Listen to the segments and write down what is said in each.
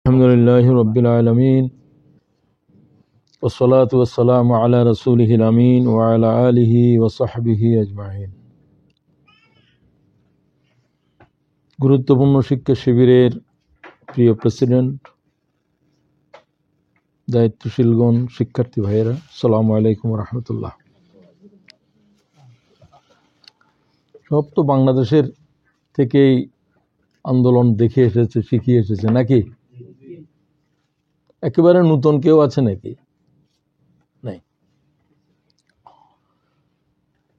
আলহামদুলিল্লাহি রাব্বিল আলামিন ওয়াসসালাতু ওয়াসসালামু আলা রাসূলিহিল আমিন ওয়া আলা আলিহি ওয়া সাহবিহি আজমাইন। গুরুত্বপূর্ণ শিক্ষা শিবিরের প্রিয় প্রেসিডেন্ট, দায়িত্বশীলগণ, শিক্ষার্থী ভাইয়েরা, আসসালামু আলাইকুম ওয়া রাহমাতুল্লাহ। সব তো বাংলাদেশের থেকেই আন্দোলন দেখে এসেছে, শিখিয়ে এসেছে নাকি? একেবারে নতুন কেউ আছে নাকি? নাই।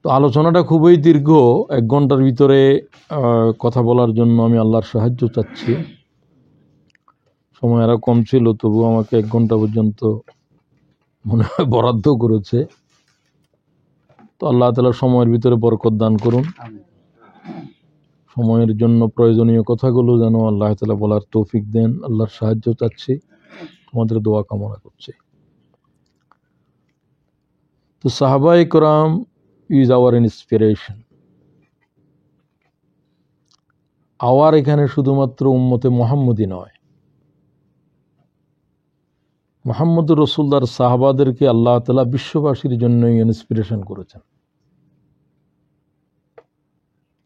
তো আলোচনাটা খুবই দীর্ঘ, 1 ঘন্টার ভিতরে কথা বলার জন্য আমি আল্লাহর সাহায্য চাচ্ছি। সময় আরো কম ছিল, তবু আমাকে 1 ঘন্টা পর্যন্ত মনে হয় বরাদ্দ করেছে। তো আল্লাহ তাআলা সময়ের ভিতরে বরকত দান করুন। সময়ের জন্য প্রয়োজনীয় কথাগুলো যেন আল্লাহ তাআলা বলার তৌফিক দেন, আল্লাহর সাহায্য চাচ্ছি, তোমাদের দোয়া কামনা করছি। তো সাহাবায়ে কেরাম ইজ আওয়ার ইন্সপিরেশন। আওয়ার এখানে শুধুমাত্র উম্মতে মুহাম্মদী নয়, মুহাম্মদুর রাসূলুল্লাহর সাহাবাদেরকে আল্লাহ তাআলা বিশ্ববাসীর জন্য ইন্সপিরেশন করেছেন।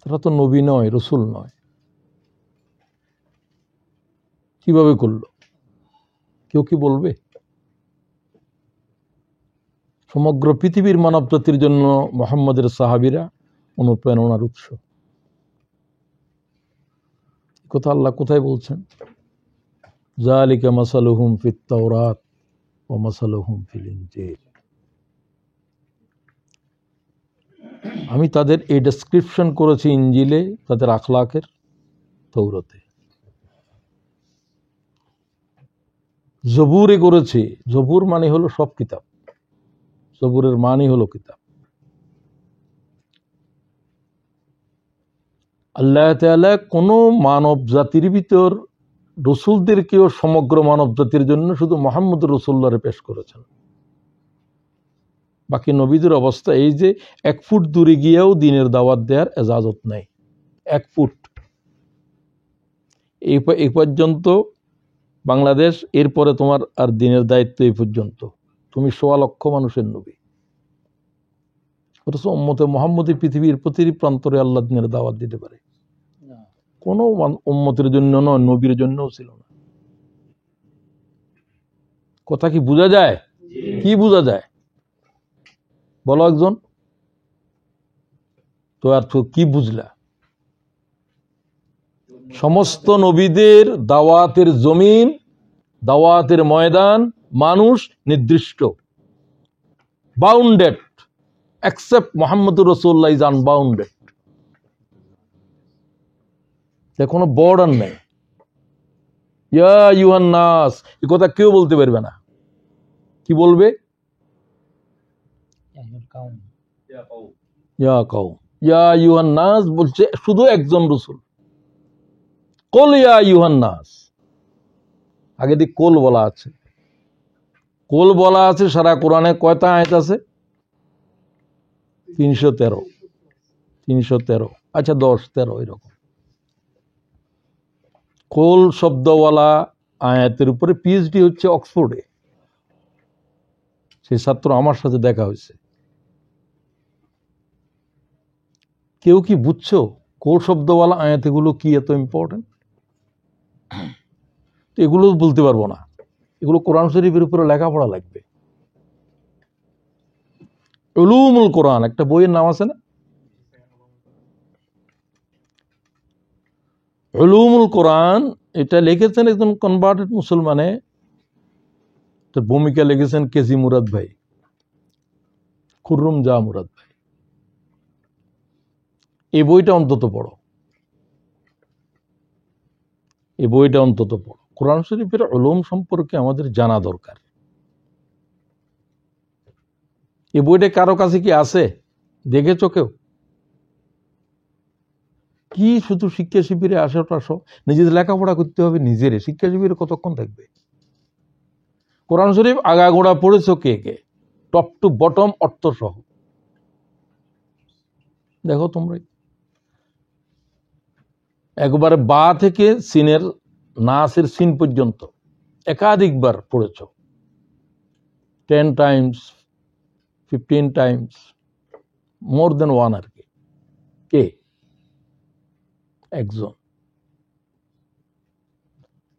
তারা তো নবী নয়, রসুল নয়। কিভাবে করলো? কেউ কি বলবে? সমগ্র পৃথিবীর মানব জাতির জন্য মুহাম্মদের সাহাবীরা অনুপ্রেরণার উৎস। কথা আল্লাহ কোথায় বলছেন? যালিকা মাসালুহুম ফিত তাওরাত ওয়া মাসালুহুম ফিল ইনজিল। আমি তাদের এই ডেসক্রিপশন করেছি ইনজিলে, তাদের আখলাকের তৌরাতে। জবুরে করেছি। জবুর মানে হলো সব কিতাব, জবুরের মানে হলো কিতাব। আল্লাহ তাআলা কোন মানব জাতির ভিতর রসুলদেরকেও সমগ্র মানব জাতির জন্য শুধু মুহাম্মদ রাসূলুল্লাহরে পেশ করেছেন। বাকি নবীদের অবস্থা এই যে 1 ফুট দূরে গিয়েও দ্বীনের দাওয়াত দেওয়ার ইজাজত নাই। 1 ফুট এই পর্যন্ত বাংলাদেশ, এরপরে তোমার আর দ্বীনের দায়িত্ব এই পর্যন্ত। তুমি 1.25 লক্ষ মানুষের নবী, অথচ উম্মতে মুহাম্মদী পৃথিবীর প্রতিটি প্রান্তরে আল্লাহ দ্বীনের দাওয়াত দিতে পারে। কোন উম্মতের জন্য নয়, নবীর জন্যও ছিল না। কথা কি বোঝা যায়? কি বোঝা যায় বলো একজন? তো আর তো কি বুঝলা? সমস্ত নবীদের দাওয়াতের জমিন, দাওয়াতের ময়দান, মানুষ নির্দিষ্ট, বাউন্ডেড, এক্সেপ্ট মুহাম্মদুর রাসূলুল্লাহ ইজ আনবাউন্ডেড। কোনো বর্ডার নেই। ইয়া আইয়ুহান নাস, এই কথা কেউ বলতে পারবে না। কি বলবে? ইয়া কাউম, ইয়া আইয়ুহান নাস বলছে শুধু একজন রাসূল। কুল ইয়া আইয়ুহান নাস, আগে দিক কুল বলা আছে। কুল বলা আছে সারা কোরআনে কয়টা আয়াত আছে? 313। আচ্ছা 10-13 এরকম। কুল শব্দওয়ালা আয়াতের উপরে পিএইচডি হচ্ছে অক্সফোর্ডে। সেই ছাত্র আমার সাথে দেখা হয়েছে। কেউ কি বুঝছো কুল শব্দওয়ালা আয়াতগুলো কি এত ইম্পর্টেন্ট? এগুলো বলতে পারবো না। এগুলো কোরআন শরীফের উপরে লেখাপড়া লাগবে। উলুমুল কোরআন একটা বইয়ের নাম আছে না? উলুমুল কোরআন, এটা লিখেছেন একজন কনভার্টেড মুসলমানে। তার ভূমিকা লিখেছেন কেজি মুরাদ ভাই, খুররুম জাহ মুরাদ ভাই। এই বইটা অন্তত পড়ো, এই বইটা অন্তত পড়ো। কোরআন শরীফের উলুম সম্পর্কে আমাদের জানা দরকার। এই বইটা কারো কাছে কি আছে? দেখেছো কেউ? কি শুধু শিক্ষা শিবিরে আসো, নিজেদের লেখাপড়া করতে হবে নিজেরে। শিক্ষা শিবিরে কতক্ষণ থাকবে? কোরআন শরীফ আগাগোড়া পড়েছো কে কে? টপ টু বটম অর্থ সহ দেখো তোমরা। একবারে বা থেকে সিনের নাসের সিন পর্যন্ত একাধিকবার পড়েছ, 10 times, 15 times, মোর দেন ওয়ান আর কি। কে? একজন।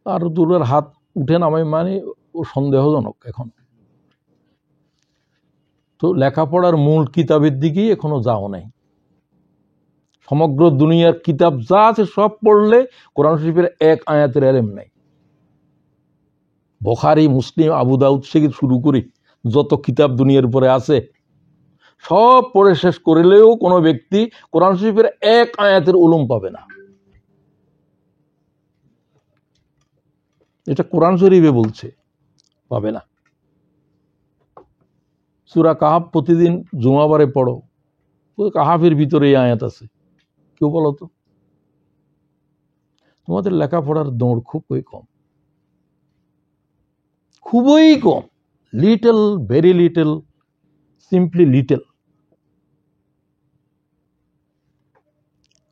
আর দূরের হাত উঠে নামে মানে ও সন্দেহজনক এখন। তো লেখাপড়ার মূল কিতাবের দিকেই এখনো যাও নাই। সমগ্র দুনিয়ার কিতাব যা আছে সব পড়লে কোরআন শরীফের এক আয়াতের এলেম নাই। বুখারী, মুসলিম, আবু দাউদ থেকে শুরু করি যত কিতাব দুনিয়ার উপরে আছে সব পড়ে শেষ করলেও কোনো ব্যক্তি কোরআন শরীফের এক আয়াতের উলুম পাবে না। এটা কোরআন শরীফে বলছে, পাবে না। সূরা কাহাফ প্রতিদিন জুমাবারে পড়ো, ওই কাহাফের ভিতরে এই আয়াত আছে। কেউ বলো তো? তোমাদের লেখাপড়ার দৌড় খুবই কম, খুবই কম। Little, very little, simply little.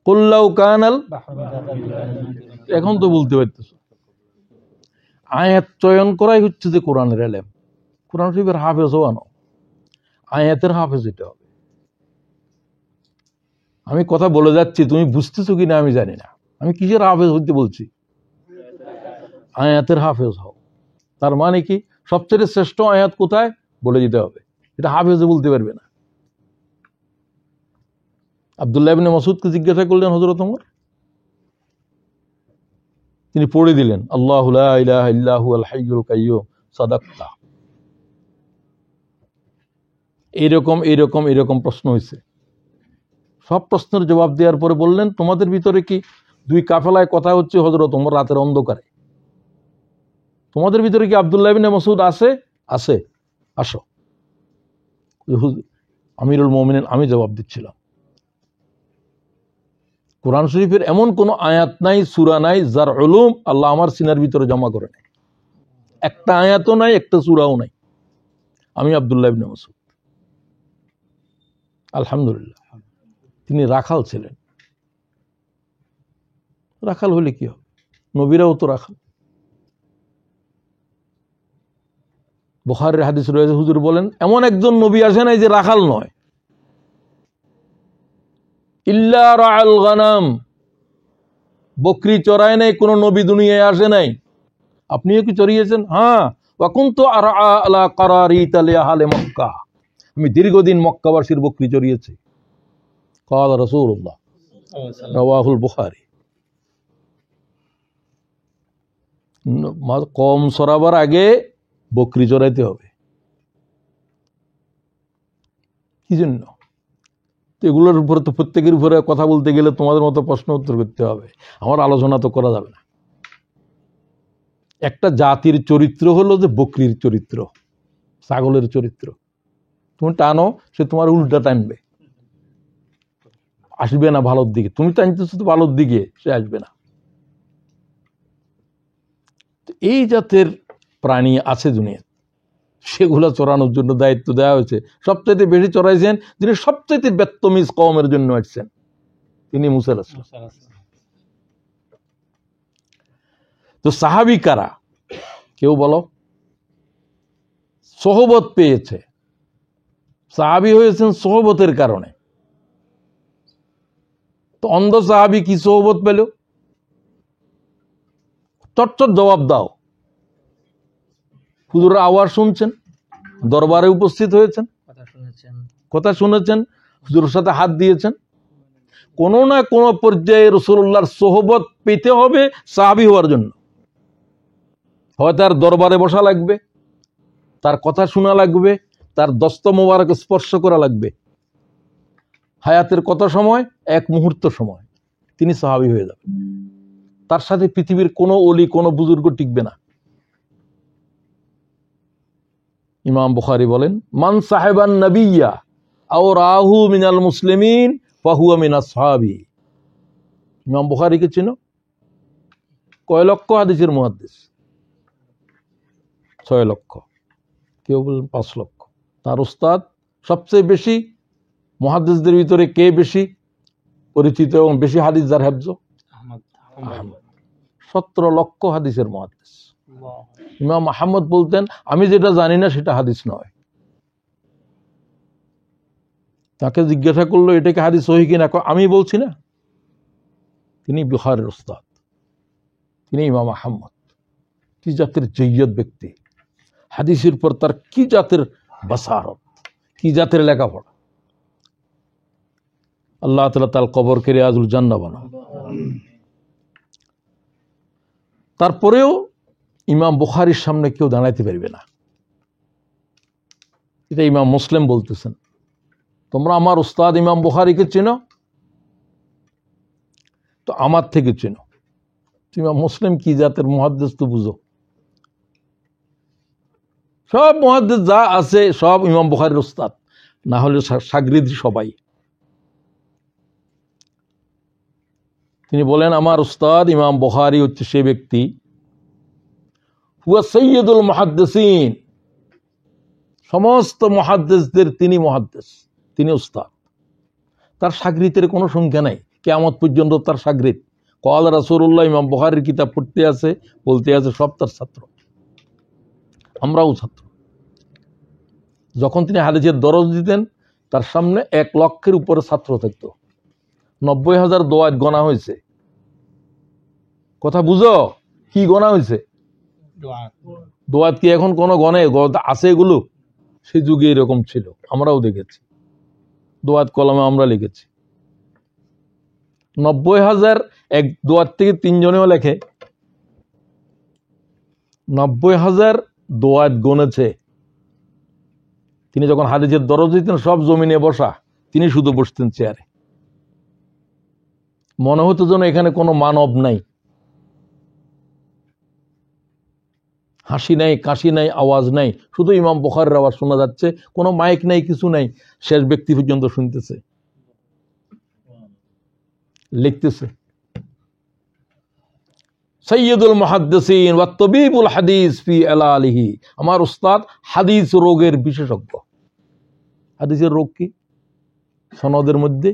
কুল্লাউ কানাল, এখন তো বলতে পারতেছ। আয়াত চয়ন করাই হচ্ছে যে কোরআনের এলেম। কোরআন শরীফের হাফেজ হওয়ানো, আয়াতের হাফেজ হতে হবে। আমি কথা বলে যাচ্ছি, তুমি বুঝতেছো কিনা আমি জানি না। আমি কিসের হাফেজ হইতে বলছি? আয়াতের হাফেজ হও। তার মানে কি? সবচেয়ে শ্রেষ্ঠ আয়াত কোথায় বলে দিতে হবে, এটা হাফেজে বলতে পারবে না। আব্দুল্লাহ ইবনে মাসউদকে জিজ্ঞাসা করলেন হযরত ওমর, তিনি পড়ে দিলেন আল্লাহু লা ইলাহা ইল্লা হুয়াল হাইয়ুল কাইয়্যুম সাদাক্তা। এইরকম এইরকম এইরকম প্রশ্ন হয়েছে। সব প্রশ্নের জবাব দেওয়ার পরে বললেন, তোমাদের ভিতরে কি দুই কাফেলায় কথা হচ্ছে হযরত ওমর রাতের অন্ধকারে, তোমাদের ভিতরে কি আব্দুল্লাহ ইবনে মাসউদ আছে? আছে, আসো। আমিরুল মুমিনিন আমি জবাব দিচ্ছিলাম, কোরআন শরীফের এমন কোন আয়াত নাই, সূরা নাই যার উলুম আল্লাহ আমার সিনার ভিতরে জমা করে নাই। একটা আয়াতও নাই, একটা সূরাও নাই। আমি আব্দুল্লাহ ইবনে মাসউদ। আলহামদুলিল্লাহ। তিনি রাখাল ছিলেন। রাখাল হলে কি হবে? নবীরাও তো রাখাল। বুখারীর হাদিস রয়েছে, হুজুর বলেন এমন একজন নবী আসে নাই যে রাখাল নয়। ইল্লা রাআল গানাম, বকরি চড়ায় নাই কোন নবী দুনিয়ায় আসে নাই। আপনিও কি চড়িয়েছেন? হ্যাঁ। ওয়া কুনতু আরআ আলা কারারিত লিআহলি মক্কা, আমি দীর্ঘদিন মক্কাবাসীর বকরি চড়িয়েছি। قال رسول الله রাওয়াহুল বুখারী। কম চড়াবার আগে বকরি চড়াইতে হবে। কি জন্য? এগুলোর উপরে তো প্রত্যেকের উপরে কথা বলতে গেলে তোমাদের মতো প্রশ্ন উত্তর করতে হবে, আমার আলোচনা তো করা যাবে না। একটা জাতির চরিত্র হলো যে বকরির চরিত্র, ছাগলের চরিত্র। তুমি টানো, সে তোমার উল্টা টানবে, আসবে না ভালোর দিকে। তুমি টানতেছো তো ভালোর দিকে, সে আসবে না। এই জাতের প্রাণী আছে দুনিয়া, সেগুলো চড়ানোর জন্য দায়িত্ব দেওয়া হয়েছে। সবচাইতে বেশি চড়াইছেন যিনি সবচাইতে বেত্তমিজ কওমের জন্য আসছেন, তিনি মুসা আলাইহিস সালাম। তো সাহাবী কারা? কেউ বলো? সোহবত পেয়েছে। সাহাবী হয়েছেন সোহবতের কারণে। তো অন্ধ সাহাবী কি সোহবত পেল? চটচট জবাব দাও। হুজুরের আওয়াজ শুনছেন, দরবারে উপস্থিত হয়েছেন, কথা শুনেছেন, হুজুরের সাথে হাত দিয়েছেন। কোনো না কোনো পর্যায়ে রাসূলুল্লাহর সোহবত পেতে হবে সাহাবী হওয়ার জন্য। হয় তার দরবারে বসা লাগবে, তার কথা শোনা লাগবে, তার দস্ত মোবারক স্পর্শ করা লাগবে। হায়াতের কত সময়? এক মুহূর্ত সময় তিনি সাহাবী হয়ে যাবেন। তার সাথে পৃথিবীর কোনো অলি, কোনো বুজুর্গ টিকবে না। ইমাম বুখারী বলেন, মান সাহেবান নবিয়্যা আও রাহু মিনাল মুসলিমিন ফাহুয়া মিন আসহাবি। ইমাম বুখারীকে চিনো? কয় লক্ষ হাদিসের মুহাদ্দিস? 6 লক্ষ, কেউ বলেন 5 লক্ষ। তার উস্তাদ সবচেয়ে বেশি মুহাদ্দিসদের ভিতরে কে বেশি পরিচিত এবং বেশি হাদিস যার হেফজ? আহমদ। 17 লক্ষ হাদিসের মুহাদ্দিস। ইমাম আহমদ বলতেন আমি যেটা জানি না সেটা হাদিস নয়। তাকে জিজ্ঞাসা করলো এটা কি হাদিস সহিহ কিনা, আমি বলছি না। তিনি বুখারীর উস্তাদ, তিনি ইমাম আহমদ। কি জাতের জয়্যত ব্যক্তি, হাদিসের পর তার কি জাতের বাসারত, কি জাতের লেখাপড়া। আল্লাহ তাআলা তার কবরকে রিয়াজুল জান্নাহ বানাও। তারপরেও ইমাম বুখারীর সামনে কেউ দাঁড়াইতে পারবে না। এটা ইমাম মুসলিম বলতেছেন, তোমরা আমার উস্তাদ ইমাম বুখারীকে চেনো তো আমার থেকে চেনো। ইমাম মুসলিম কি জাতের মুহাদ্দিস তো বুঝো। সব মুহাদ্দিস যা আছে সব ইমাম বুখারীর উস্তাদ, না হলে শাগরিদ সবাই। তিনি বলেন আমার উস্তাদ ইমাম বুখারী হচ্ছে সে ব্যক্তি হুয়া সাইয়্যিদুল মুহাদ্দিসিন, সমস্ত মুহাদ্দিসদের তিনি মুহাদ্দিস, তিনি উস্তাদ। তার শাগরিদের কোনো সংখ্যা নাই, কিয়ামত পর্যন্ত তার শাগরিদ। ক্বালা রাসূলুল্লাহ, ইমাম বুখারীর কিতাব পড়তে আছে, বলতে আছে, সব তার ছাত্র, আমরাও ছাত্র। যখন তিনি হাদিসের দরজ দিতেন তার সামনে 1 লক্ষের উপরে ছাত্র থাকতো। 90,000 দোয়াত গণা হয়েছে। কথা বুঝো কি গণা হয়েছে? দোয়াত কি এখন কোনো গণে আছে? এগুলো সে যুগে এরকম ছিল, আমরাও দেখেছি। দোয়াত কলমে আমরা লিখেছি। 90,000 এক দোয়াত থেকে 3 জনেও লেখে। 90,000 দোয়াত গনেছে। তিনি যখন হাদিসের দরজ দিতেন সব জমিনে বসা, তিনি শুধু বসতেন চেয়ারে। মনে হতো যেন এখানে কোনো মানব নাই, হাসি নাই, কাশি নাই, আওয়াজ নাই, শুধু ইমাম বুখারীর আওয়াজ শোনা যাচ্ছে। কোনো মাইক নাই, কিছু নাই, শেষ ব্যক্তি পর্যন্ত শুনতেছে, লিখতেছে। সাইয়্যিদুল মুহাদ্দিসিন ওয়া তাবিবুল হাদিস ফি আলালিহি, আমার উস্তাদ হাদিস রোগের বিশেষজ্ঞ। হাদিসের রোগ কি? সনদের মধ্যে,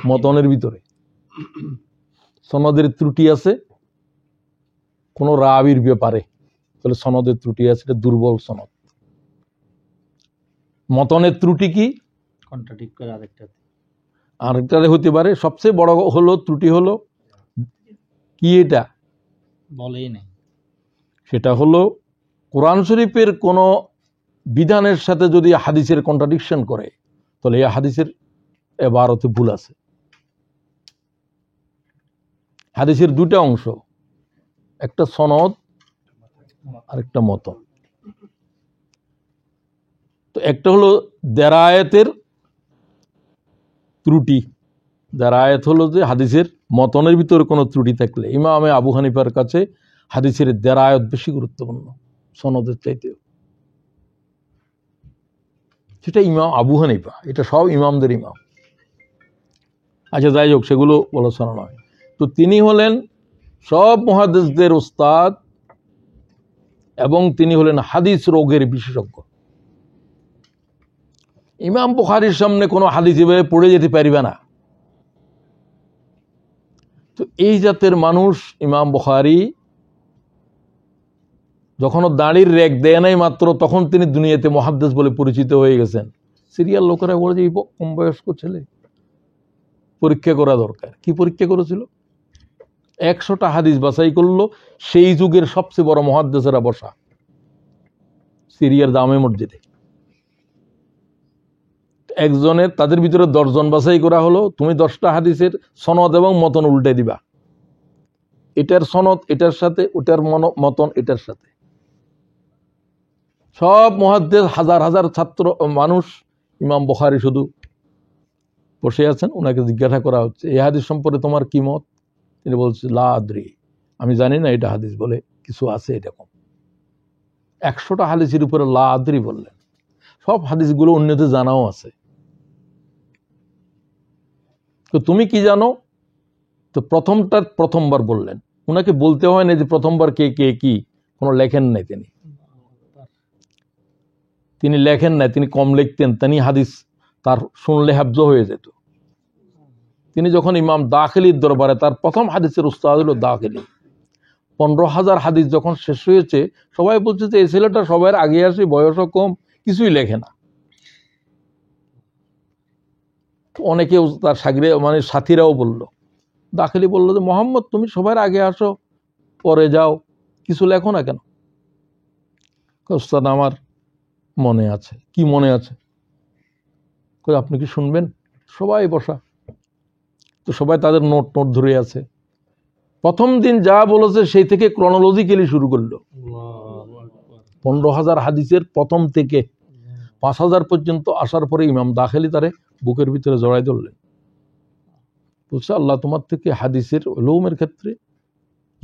মতনের ভিতরে সনদের ত্রুটি আছে কোন রাবির ব্যাপারে, তাহলে সনদের ত্রুটি আছে, এটা দুর্বল সনদ। মতনের ত্রুটি কি? কন্ট্রাডিক্ট করে আরেকটাতে হতে পারে। সবচেয়ে বড় হলো ত্রুটি হলো কি, এটা বলেই নাই, সেটা হলো কোরআন শরীফের কোন বিধানের সাথে যদি হাদিসের কন্ট্রাডিকশন করে তাহলে এই হাদিসের এবারতে ভুল আছে। হাদিসের 2টা অংশ, একটা সনদ আর একটা মতন। তো একটা হলো দেরায়েতের ত্রুটি। দেরায়েত হলো যে হাদিসের মতনের ভিতরে কোনো ত্রুটি থাকলে, ইমামে আবু হানিফার কাছে হাদিসের দেরায়েত বেশি গুরুত্বপূর্ণ সনদের চাইতেও। সেটা ইমাম আবু হানিফা, এটা সব ইমামদের ইমাম। আচ্ছা যাই হোক, সেগুলো আলোচনা নয়। তো তিনি হলেন সব মুহাদ্দিসদের উস্তাদ এবং তিনি হলেন হাদিস রোগের বিশেষজ্ঞ। ইমাম বুখারীর সামনে কোনো হাদিস এভাবে পড়ে যেতে পারবে না। তো এই জাতের মানুষ ইমাম বুখারী যখন দাড়ির রেক দেয় নাই মাত্র, তখন তিনি দুনিয়াতে মুহাদ্দিস বলে পরিচিত হয়ে গেছেন। সিরিয়াল লোকেরা বলে যে কম বয়স্ক ছেলে, পরীক্ষা করা দরকার। কি পরীক্ষা করেছিল? 100টা হাদিস বাছাই করলো, সেই যুগের সবচেয়ে বড় মুহাদ্দিসেরা বসা সিরিয়ার দামে মসজিদে। একজনের, তাদের ভিতরে 10 জন বাছাই করা হলো, তুমি 10টা হাদিসের সনদ এবং মতন উল্টে দিবা। এটার সনদ এটার সাথে, ওটার মতন এটার সাথে। সব মুহাদ্দিস, হাজার হাজার ছাত্র মানুষ, ইমাম বুখারী শুধু বসে আছেন। ওনাকে জিজ্ঞাসা করা হচ্ছে এই হাদিস সম্পর্কে তোমার কি মত? তিনি বলছে লা আদরি, আমি জানি না এটা হাদিস বলে কিছু আছে এরকম। 100টা হাদিসের উপরে লা আদরি বললেন। সব হাদিসগুলো অন্যদের জানাও আছে। তো তুমি কি জানো? তো প্রথমটা প্রথমবার বললেন। ওনাকে বলতে হয় না যে প্রথমবার কে কে কি, কোনো লেখেন নাই তিনি লেখেন নাই, তিনি কম লিখতেন। তিনি হাদিস তার শুনলে হাফজ হয়ে যেত। তিনি যখন ইমাম দাখিলির দরবারে, তার প্রথম হাদিসের উস্তাদ হলো দাখিলি। 15,000 হাদিস যখন শেষ হয়েছে, সবাই বলছে যে এই ছেলেটা সবার আগে আসে, বয়সও কম, কিছুই লেখে না। অনেকেও তার মানে সাথীরাও বলল, দাখিলি বলল যে মোহাম্মদ তুমি সবার আগে আসো, পরে যাও, কিছু লেখো না কেন? ওস্তাদ আমার মনে আছে। কি মনে আছে? আপনি কি শুনবেন? সবাই বসা, তো সবাই তাদের নোট ধরে আছে। প্রথম দিন যা বলেছে সেই থেকে ক্রনোলজিক্যালি শুরু করলো। 15,000 হাদিসের প্রথম থেকে 5,000 পর্যন্ত আসার পরে ইমাম দাখিলি তারে বুকের ভিতরে জড়াই ধরলেন, বলছে আল্লাহ তোমার থেকে হাদিসের উলুমের ক্ষেত্রে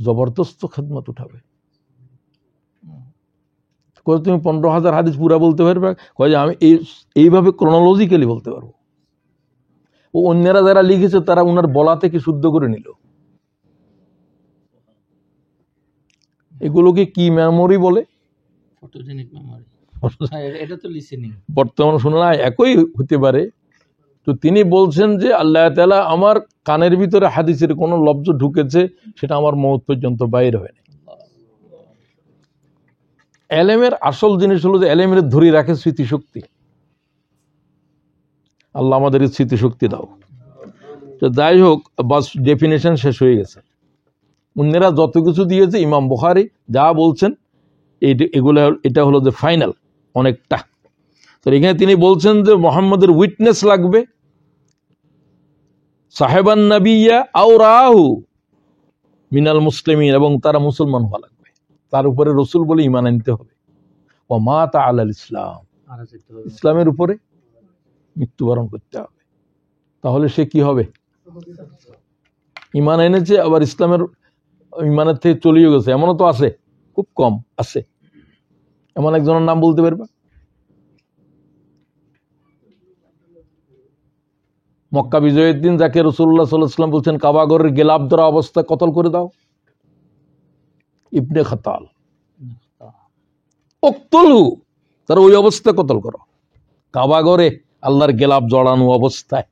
জবরদস্ত খেদমত উঠাবে। তুমি 15,000 হাদিস পুরা বলতে পারবে? যে আমি এইভাবে ক্রনোলজিক্যালি বলতে পারবো। ও অন্যরা যারা লিখেছে তারা ওনার বলা থেকে শুদ্ধ করে নিল। এগুলোকে কি মেমোরি বলে? Photogenic memory. এটা তো লিসেনিং। বর্তমানে শুনে না একই হতে পারে। তো তিনি বলছেন যে আল্লাহ তাআলা আমার কানের ভিতরে হাদিসের কোন লফজ ঢুকেছে সেটা আমার মওত পর্যন্ত বাইর হয় না। এলেমের আসল জিনিস হলো যে এলেমের ধরে রাখে স্মৃতিশক্তি। আল্লাহ আমাদের স্মৃতিশক্তি দাও। তো যাই হোক, বাস ডেফিনেশন শেষ হয়ে গেছে। অন্যরা যত কিছু দিয়েছে, ইমাম বুখারী যা বলছেন এগুলো, এটা হলো যে ফাইনাল অনেকটা। তো এখানে তিনি বলছেন যে মুহাম্মদের উইটনেস লাগবে, সাহেবান নাবিয়্যা আও রাহু মিনাল মুসলিমিন, এবং তারা মুসলমান হওয়া লাগবে। তার উপরে রসুল বলে ঈমান আনতে হবে। ওয়া মাতা আলাল ইসলাম, ইসলামের উপরে মৃত্যুবরণ করতে হবে। তাহলে সে কি হবে? ঈমান এনেছে, আবার ঈমানের থেকে চলেও গেছে, এমনও তো আছে, খুব কম আছে। এমন একজনের নাম বলতে পারবা? মক্কা বিজয়ের দিন যাকে রাসূলুল্লাহ সাল্লাল্লাহু আলাইহি ওয়াসাল্লাম বলছেন কাবাগরের গেলাপ ধরা অবস্থায় কতল করে দাও, ইবনে খাতাল, উকতুলহু, তার ওই অবস্থায় কতল করো। কাবাগরে আল্লাহর গেলাপ জড়ানো অবস্থায়।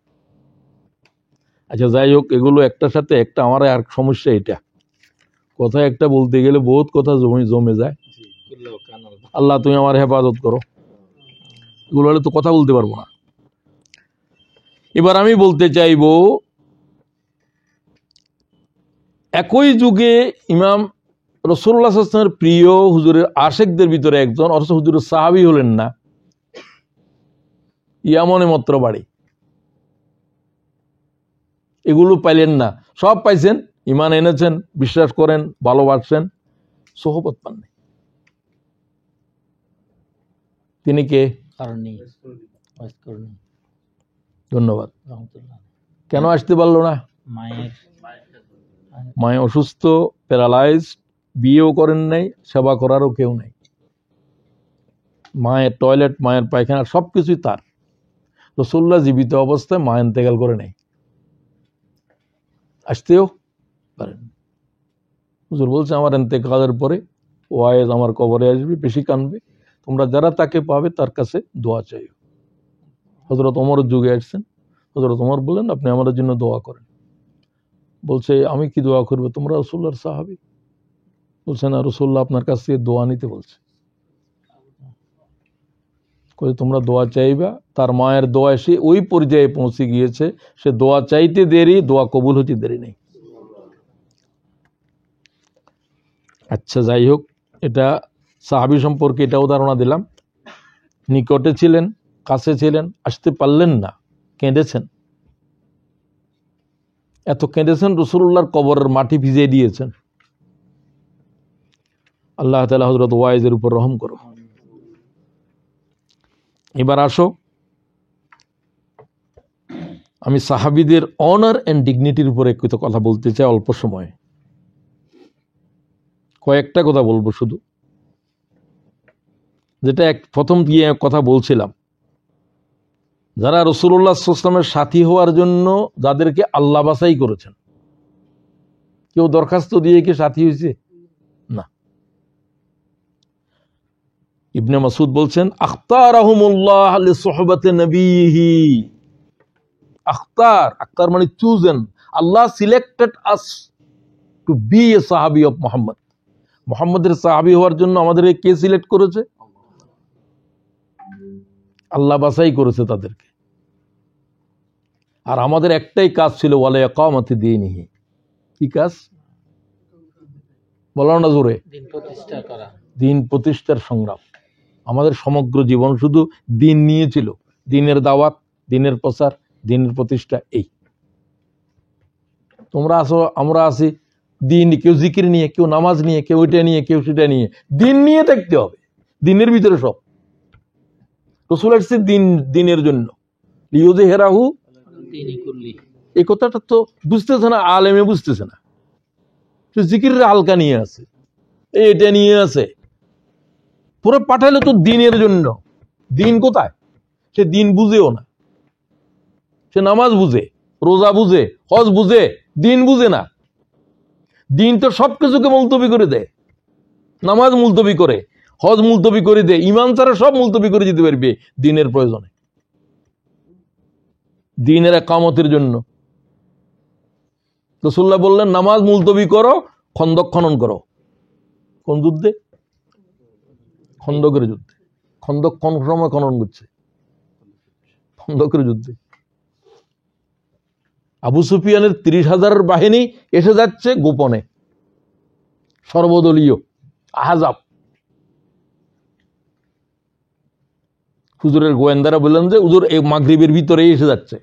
আচ্ছা যাই হোক, এগুলো একটার সাথে একটা। আমার আর সমস্যা এটা, কথা একটা বলতে গেলে বহুত কথা জমে যায়। আল্লাহ তুমি আমার হেফাজত করো, এগুলো হলে তো কথা বলতে পারবো না। এবার আমি বলতে চাইব, একই যুগে ইমাম রাসূলুল্লাহ সাল্লাল্লাহু আলাইহি ওয়াসাল্লামের প্রিয় হুজুরের আশেকদের ভিতরে একজন, অথচ হুজুরের সাহাবী হলেন না, ইয়ামনে মাত্র বাড়ি, এগুলো পাইলেন না। সব পাইছেন, ঈমান এনেছেন, বিশ্বাস করেন, ভালোবাসেন, সোহবত পাননি। তিনি কে? ধন্যবাদ। কেন আসতে পারলো না? মায়ের অসুস্থ, প্যারালাইজড, বিয়েও করেন নাই, সেবা করারও কেউ নেই। মায়ের টয়লেট, মায়ের পায়খানা সবকিছুই তার। রাসূলুল্লাহ জীবিত অবস্থায় মা ইন্তেকাল করে নেই, আসতেও পারেন। হুজুর বলছে আমার ইন্তেকালের পরে ওয়াইজ আমার কবরে আসবে, বেশি কানবে, তোমরা যারা তাকে পাবে তার কাছে দোয়া চাইও। হযরত ওমরের যুগে আসছেন, হযরত ওমর বলেন আপনি আমাদের জন্য দোয়া করেন। বলছে আমি কি দোয়া করবো, তোমরা রাসূলুল্লাহর সাহাবী। বলছে না, রাসূলুল্লাহ আপনার কাছ থেকে দোয়া নিতে বলছে। তোমরা দোয়া চাইবা। তার মায়ের দোয়া সে ওই পর্যায়ে পৌঁছে গিয়েছে, সে দোয়া চাইতে দেরি, দোয়া কবুল হতে দেরি নেই। আচ্ছা যাই হোক, এটা সাহাবী সম্পর্কে এটা উদাহরণ দিলাম। নিকটে ছিলেন, কাছে ছিলেন, আসতে পারলেন না, কেঁদেছেন। এত কেঁদেছেন রাসূলুল্লাহর কবরের মাটি ভিজিয়ে দিয়েছেন। আল্লাহ তাআলা হযরত ওয়াইজের উপর রহম করো। এবার আসো, আমি সাহাবীদের অনার এন্ড ডিগনিটির উপরে একটু কথা বলতে চাই অল্প সময়ে। কয়েকটা কথা বলবো শুধু, যেটা প্রথম দিয়ে কথা বলছিলাম, যারা রাসূলুল্লাহ সাল্লাল্লাহু আলাইহি ওয়াসাল্লামের সাথী হওয়ার জন্য যাদেরকে আল্লাহ বাছাই করেছেন, কেউ দরখাস্ত দিয়ে কি সাথী হয়েছে? না। ইবনে মাসউদ বলছেন আখতারাহুমুল্লাহ লিসুহবাতি নবিহি। আখতার মানে chosen, Allah selected us to be a সাহাবী অফ মুহাম্মদ মুহাম্মদের সাহাবী হওয়ার জন্য আমাদের কে সিলেক্ট করেছে? আল্লাহ বাছাই করেছে তাদেরকে। আর আমাদের একটাই কাজ ছিল, ওয়ালা ইকামাতি দীনিহি। কি কাজ? বলো না জোরে। দিন প্রতিষ্ঠা করা, দিন প্রতিষ্ঠার সংগ্রাম। আমাদের সমগ্র জীবন শুধু দিন নিয়ে ছিল, দিনের দাওয়াত, দিনের প্রচার, দিনের প্রতিষ্ঠা। এই তোমরা আসো, আমরা আছি দিন, কেউ জিকির নিয়ে, কেউ নামাজ নিয়ে, কেউ এটা নিয়ে, কেউ সেটা নিয়ে। দিন নিয়ে থাকতে হবে, দিনের ভিতরে সব। রাসূল আসছে দিন, দিনের জন্য। লিইয়ুযহিরাহু দিনই কুল্লি। এই কথাটা তো বুঝতেছে না, আলেমে বুঝতেছে না। তো জিকিরের হালকা নিয়ে আছে, এটা নিয়ে আছে, পুরো পাঠাইলে তো দিনের জন্য। দিন কোথায়? সে দিন বুঝেও না। সে নামাজ বুঝে, রোজা বুঝে, হজ বুঝে, দিন বুঝে না। দিন তো সবকিছুকে মুলতবি করে দেয়। নামাজ মুলতবি করে, হজ মুলতবি করে দেয়, ইমান ছাড়া সব মুলতবি করে দিতে পারবে দিনের প্রয়োজনে, দিনের ইকামতের জন্য। রাসূলুল্লাহ বললেন নামাজ মুলতবি করো, খন্দক খনন করো। কোন যুদ্ধে? খন্দকের যুদ্ধে। খন্দক কোন সময় খনন করছে? খন্দকের যুদ্ধে। আবু সুফিয়ানের 30,000 বাহিনী এসে যাচ্ছে গোপনে, সর্বদলীয় আহজাব। হুজুরের গোয়েন্দারা বললেন যে হুজুর এই মাগরিবের ভিতরে এসে যাচ্ছে।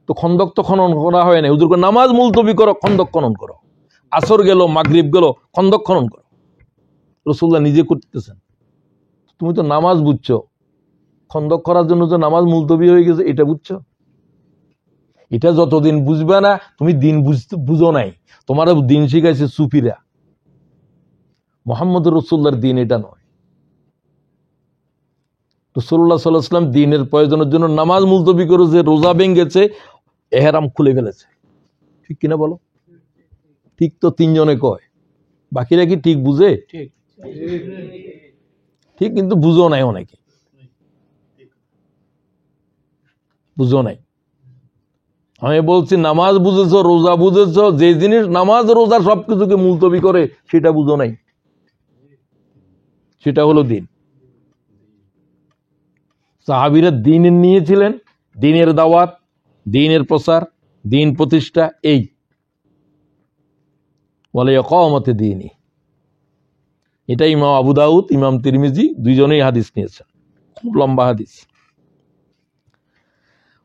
তো খন্দক তো খনন করা হয় না। হুজুরকে নামাজ মুলতবি করো, খন্দক খনন করো। আসর গেল, মাগরিব গেল, খন্দক খনন করো। রাসূলুল্লাহ নিজে করতেছেন। তুমি তো নামাজ বুঝছো, খন্দক করার জন্য যে নামাজ মুলতবি হয়ে গেছে এটা বুঝছো? এটা যতদিন বুঝবে না তুমি দিন বুঝো নাই। তোমার দিন শিখাইছে সুফিরা। মুহাম্মদ রাসূলুল্লাহর দিন এটা নয়। রাসূলুল্লাহ সাল্লাল্লাহু আলাইহি ওয়াসাল্লাম দিনের প্রয়োজনের জন্য নামাজ মুলতবি করেছে, রোজা ভেঙেছে, ইহরাম খুলে ফেলেছে। ঠিক কিনা বলো? ঠিক তো তিনজনে কয়, বাকিরা কি ঠিক বুঝে? ঠিক। ঠিক, কিন্তু বুঝো নাই, অনেকে বুঝো নাই। আমি বলছি নামাজ বুঝেছো, রোজা বুঝেছো, যে জিনিস নামাজ রোজা সবকিছুকে মুলতবি করে সেটা বুঝো নাই। সেটা হলো দিন। সাহাবীরা দিন নিয়েছিলেন, দিনের দাওয়াত, দিনের প্রচার, দিন প্রতিষ্ঠা। এই ওয়ালা ইকামাতি দীনি। এটা ইমাম আবু দাউদ, ইমাম তিরমিজি দুইজনেই হাদিস নিয়েছেন, খুব লম্বা হাদিস।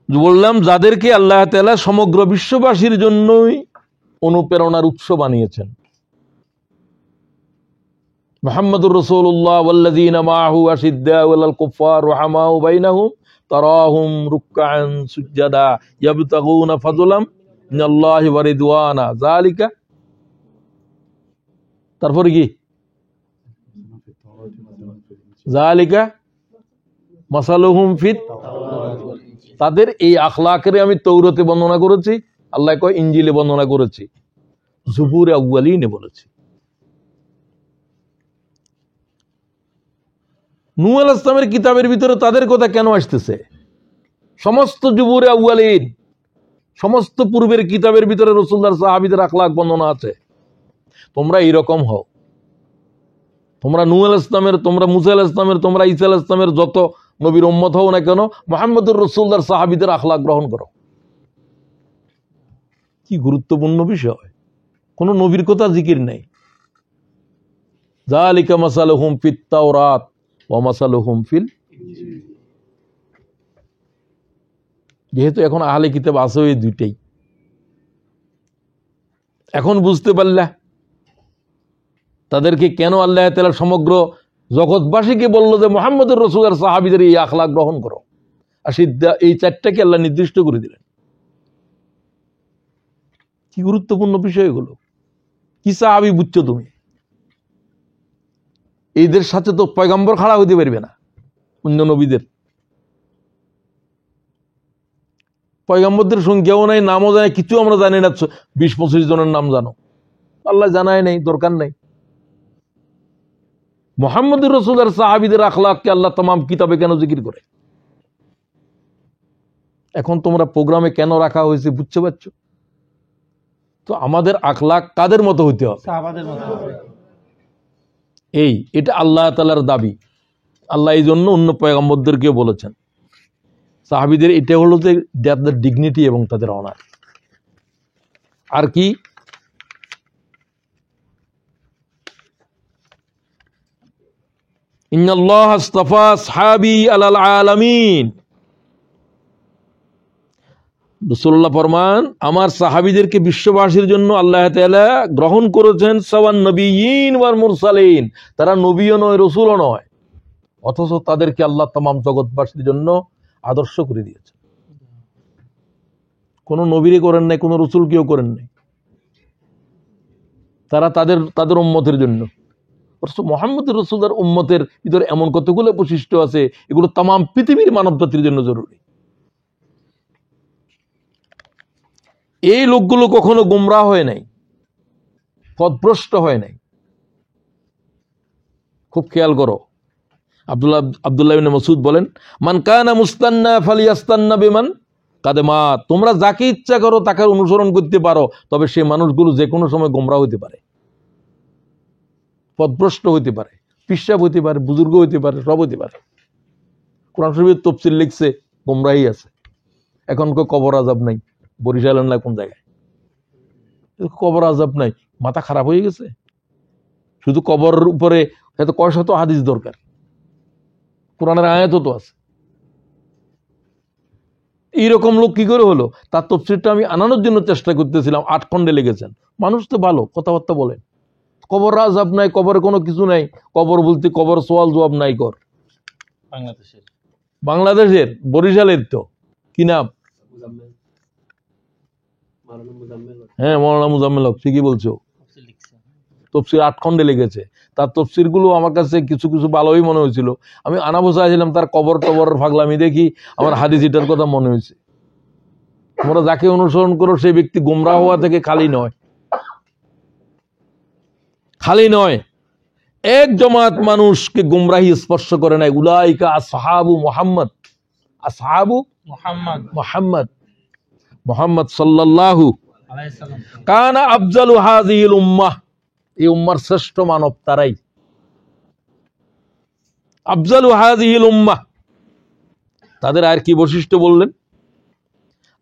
বললাম যাদেরকে আল্লাহ তাআলা সমগ্র বিশ্ববাসীর জন্যই অনুপ্রেরণার উৎস বানিয়েছেন। মুহাম্মদুর রাসূলুল্লাহ ওয়াল্লাযীনা মাআহু আশিদ্দাউ আলাল কুফফার রুহামাউ বাইনাহুম তারাহুম রুকআন সুজদা ইয়াবতাগুনা ফাদলাম মিনাল্লাহি ওয়া রিদওয়ানা যালিকা। তারপরে কি? যালিকা মাসালুহুম ফিত। তাদের এই আখলাকের আমি তৌরাতে বর্ণনা করেছি, আল্লাহ কয় ইনজিলে বর্ণনা করেছি, জুবুর আউয়ালিনে বলেছি। নূহ আলাইহিস সালামের কিতাবের ভিতরে তাদের কথা কেন আসতেছে? সমস্ত জুবুরে আউয়ালিন, সমস্ত পূর্বের কিতাবের ভিতরে রাসূলুল্লাহর সাহাবীদের আখলাক বর্ণনা আছে। তোমরা এইরকম হও। তোমরা নূহ আলাইহিস সালামের, তোমরা মুসা আলাইহিস সালামের, তোমরা ঈসা আলাইহিস সালামের যত নবীর উম্মত হও না কেন, মুহাম্মদুর রাসূলুল্লাহর সাহাবীদের আখলাক গ্রহণ করো। কি গুরুত্বপূর্ণ বিষয়। কোন নবীর কথা জিকির নেই। যালিকা মাসালুহুম ফিত তাওরাত ওয়া মাসালুহুম ফিল। যেহেতু এখন আহলে কিতাব আছে ওই দুইটাই, এখন বুঝতে পারলা তাদেরকে কেন আল্লাহ তাআলা সমগ্র জগৎবাসীকে বললো যে মুহাম্মদুর রাসূলের সাহাবীদের এই আখলাক গ্রহণ করো। আশিদ্দা, এই চারটাকে আল্লাহ নির্দিষ্ট করে দিলেন। কি গুরুত্বপূর্ণ বিষয় এগুলো। কি সাহাবী বুঝছো তুমি? এদের সাথে তো পয়গম্বর খাড়া হইতে পারবে না। অন্য নবীদের পয়গম্বরদের সংখ্যাও নাই, নামও জানে, কিছু আমরা জানি না। 20-25 জনের নাম জানো, আল্লাহ জানায় নাই, দরকার নাই। মুহাম্মদুর রাসূলের সাহাবীদের আখলাককে আল্লাহ तमाम কিতাবে কেন জিকির করে? এখন তোমরা প্রোগ্রামে কেন রাখা হয়েছে বুঝতে পারছো তো? আমাদের আখলাক কাদের মতো হইতে হবে? সাহাবাদের মতো। এটা আল্লাহ তাআলার দাবি। আল্লাহ এই জন্য অন্য পয়গম্বরদেরকে বলেছেন। সাহাবীদের এটা হলো যে তাদের ডিগনিটি এবং তাদের অনার। আর কি ইন্নাল্লাহ আস্তাফা আসহাবি আলাল আলামিন, রাসূলুল্লাহ ফরমান আমার সাহাবীদেরকে বিশ্ববাসীর জন্য আল্লাহ তাআলা গ্রহণ করেছেন সাওয়ান নবিয়্যিন ওয়াল মুরসালিন, তারা নবীও নয় রাসূলও নয়, অথচ তাদেরকে আল্লাহ तमाम জগৎবাসীর জন্য আদর্শ করে দিয়েছেন। কোন নবীরে করেন নাই, কোন রাসূলকেও করেন নাই, তারা তাদের উম্মতের জন্য। মুহাম্মদ রাসূলের উম্মতের ভিতরে এমন কতগুলো বৈশিষ্ট্য আছে এগুলো तमाम পৃথিবীর মানব জাতির জন্য জরুরি। এই লোকগুলো কখনো গোমরাহ হয় নাই, পথভ্রষ্ট হয় নাই। খুব খেয়াল করো, আব্দুল্লাহ ইবনে মাসউদ বলেন মান কানা মুস্তান্না ফালিয়াস্তান্না বিমান কাদেমা, তোমরা যাকে ইচ্ছা করো তাকে অনুসরণ করতে পারো, তবে সেই মানুষগুলো যে কোনো সময় গোমরাহ হতে পারে, পথভ্রষ্ট হইতে পারে, পিশাব হইতে পারে, বুজুর্গ হইতে পারে, সব হইতে পারে। কোরআন শরীফের তাফসীর লিখছে গোমরাহই আছে। এখন কবর আযাব নাই, বরিশালের না কোন জায়গায় কবর আযাব নাই, মাথা খারাপ হয়ে গেছে। শুধু কবরের উপরে এত কয় শত হাদিস দরকার, কোরআনের আয়াতও তো আছে। এইরকম লোক কি করে হলো? তার তাফসীরটা আমি আনানোর জন্য চেষ্টা করতেছিলাম, 8 খণ্ডে লেগেছেন। মানুষ তো ভালো কথাবার্তা বলেন, কবর আযাব নাই, কবরে কোনো কিছু নাই, কবর বলতে কবর সওয়াল জবাব নাই কর। বাংলাদেশের বরিশালের তো কি নাম, হ্যাঁ মাওলানা মুজাম্মেল হক, ঠিকই বলছো। তাফসীর 8 খণ্ডে লেগেছে। তার তাফসীর গুলো আমার কাছে কিছু কিছু ভালোই মনে হয়েছিল। আমি আনাবো চাইছিলাম, তার কবর টবর ফাগলামি দেখি আমার হাদিস এটার কথা মনে হয়েছে। তোমরা যাকে অনুসরণ করো সেই ব্যক্তি গোমরাহ হওয়া থেকে খালি নয়, খালি নয়। এক জমাত মানুষকে গোমরাহি স্পর্শ করে নাই। উলাইকা আসহাবু মুহাম্মদ, আসহাবু মুহাম্মদ, মুহাম্মদ সাল্লাল্লাহু আলাইহি সাল্লাম কানা আফজালু হাযিহিল উম্মাহ, এই উম্মার শ্রেষ্ঠ মানব তারাই। আফজালু হাযিহিল উম্মাহ, তাদের আর কি বৈশিষ্ট্য বললেন?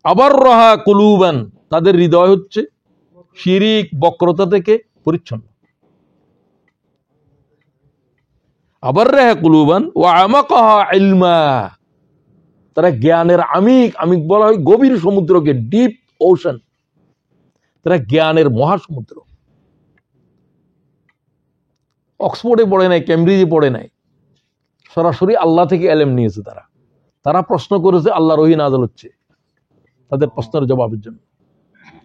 আবাররাহা কুলুবান, তাদের হৃদয় হচ্ছে শিরিক বক্রতা থেকে পরিচ্ছন্ন। আবাররাহা কুলুবান ওয়া আমাকাহা ইলমা, তারা জ্ঞানের আমিক, আমিক বলা হয় গভীর সমুদ্রকে, ডিপ ওশান, তারা জ্ঞানের মহাসমুদ্র। অক্সফোর্ডে পড়ে নাই, ক্যামব্রিজে পড়ে নাই, সরাসরি আল্লাহ থেকে এলেম নিয়েছে। তারা প্রশ্ন করেছে, আল্লাহ ওহী নাযিল হচ্ছে, তাদের প্রশ্নের জবাবের জন্য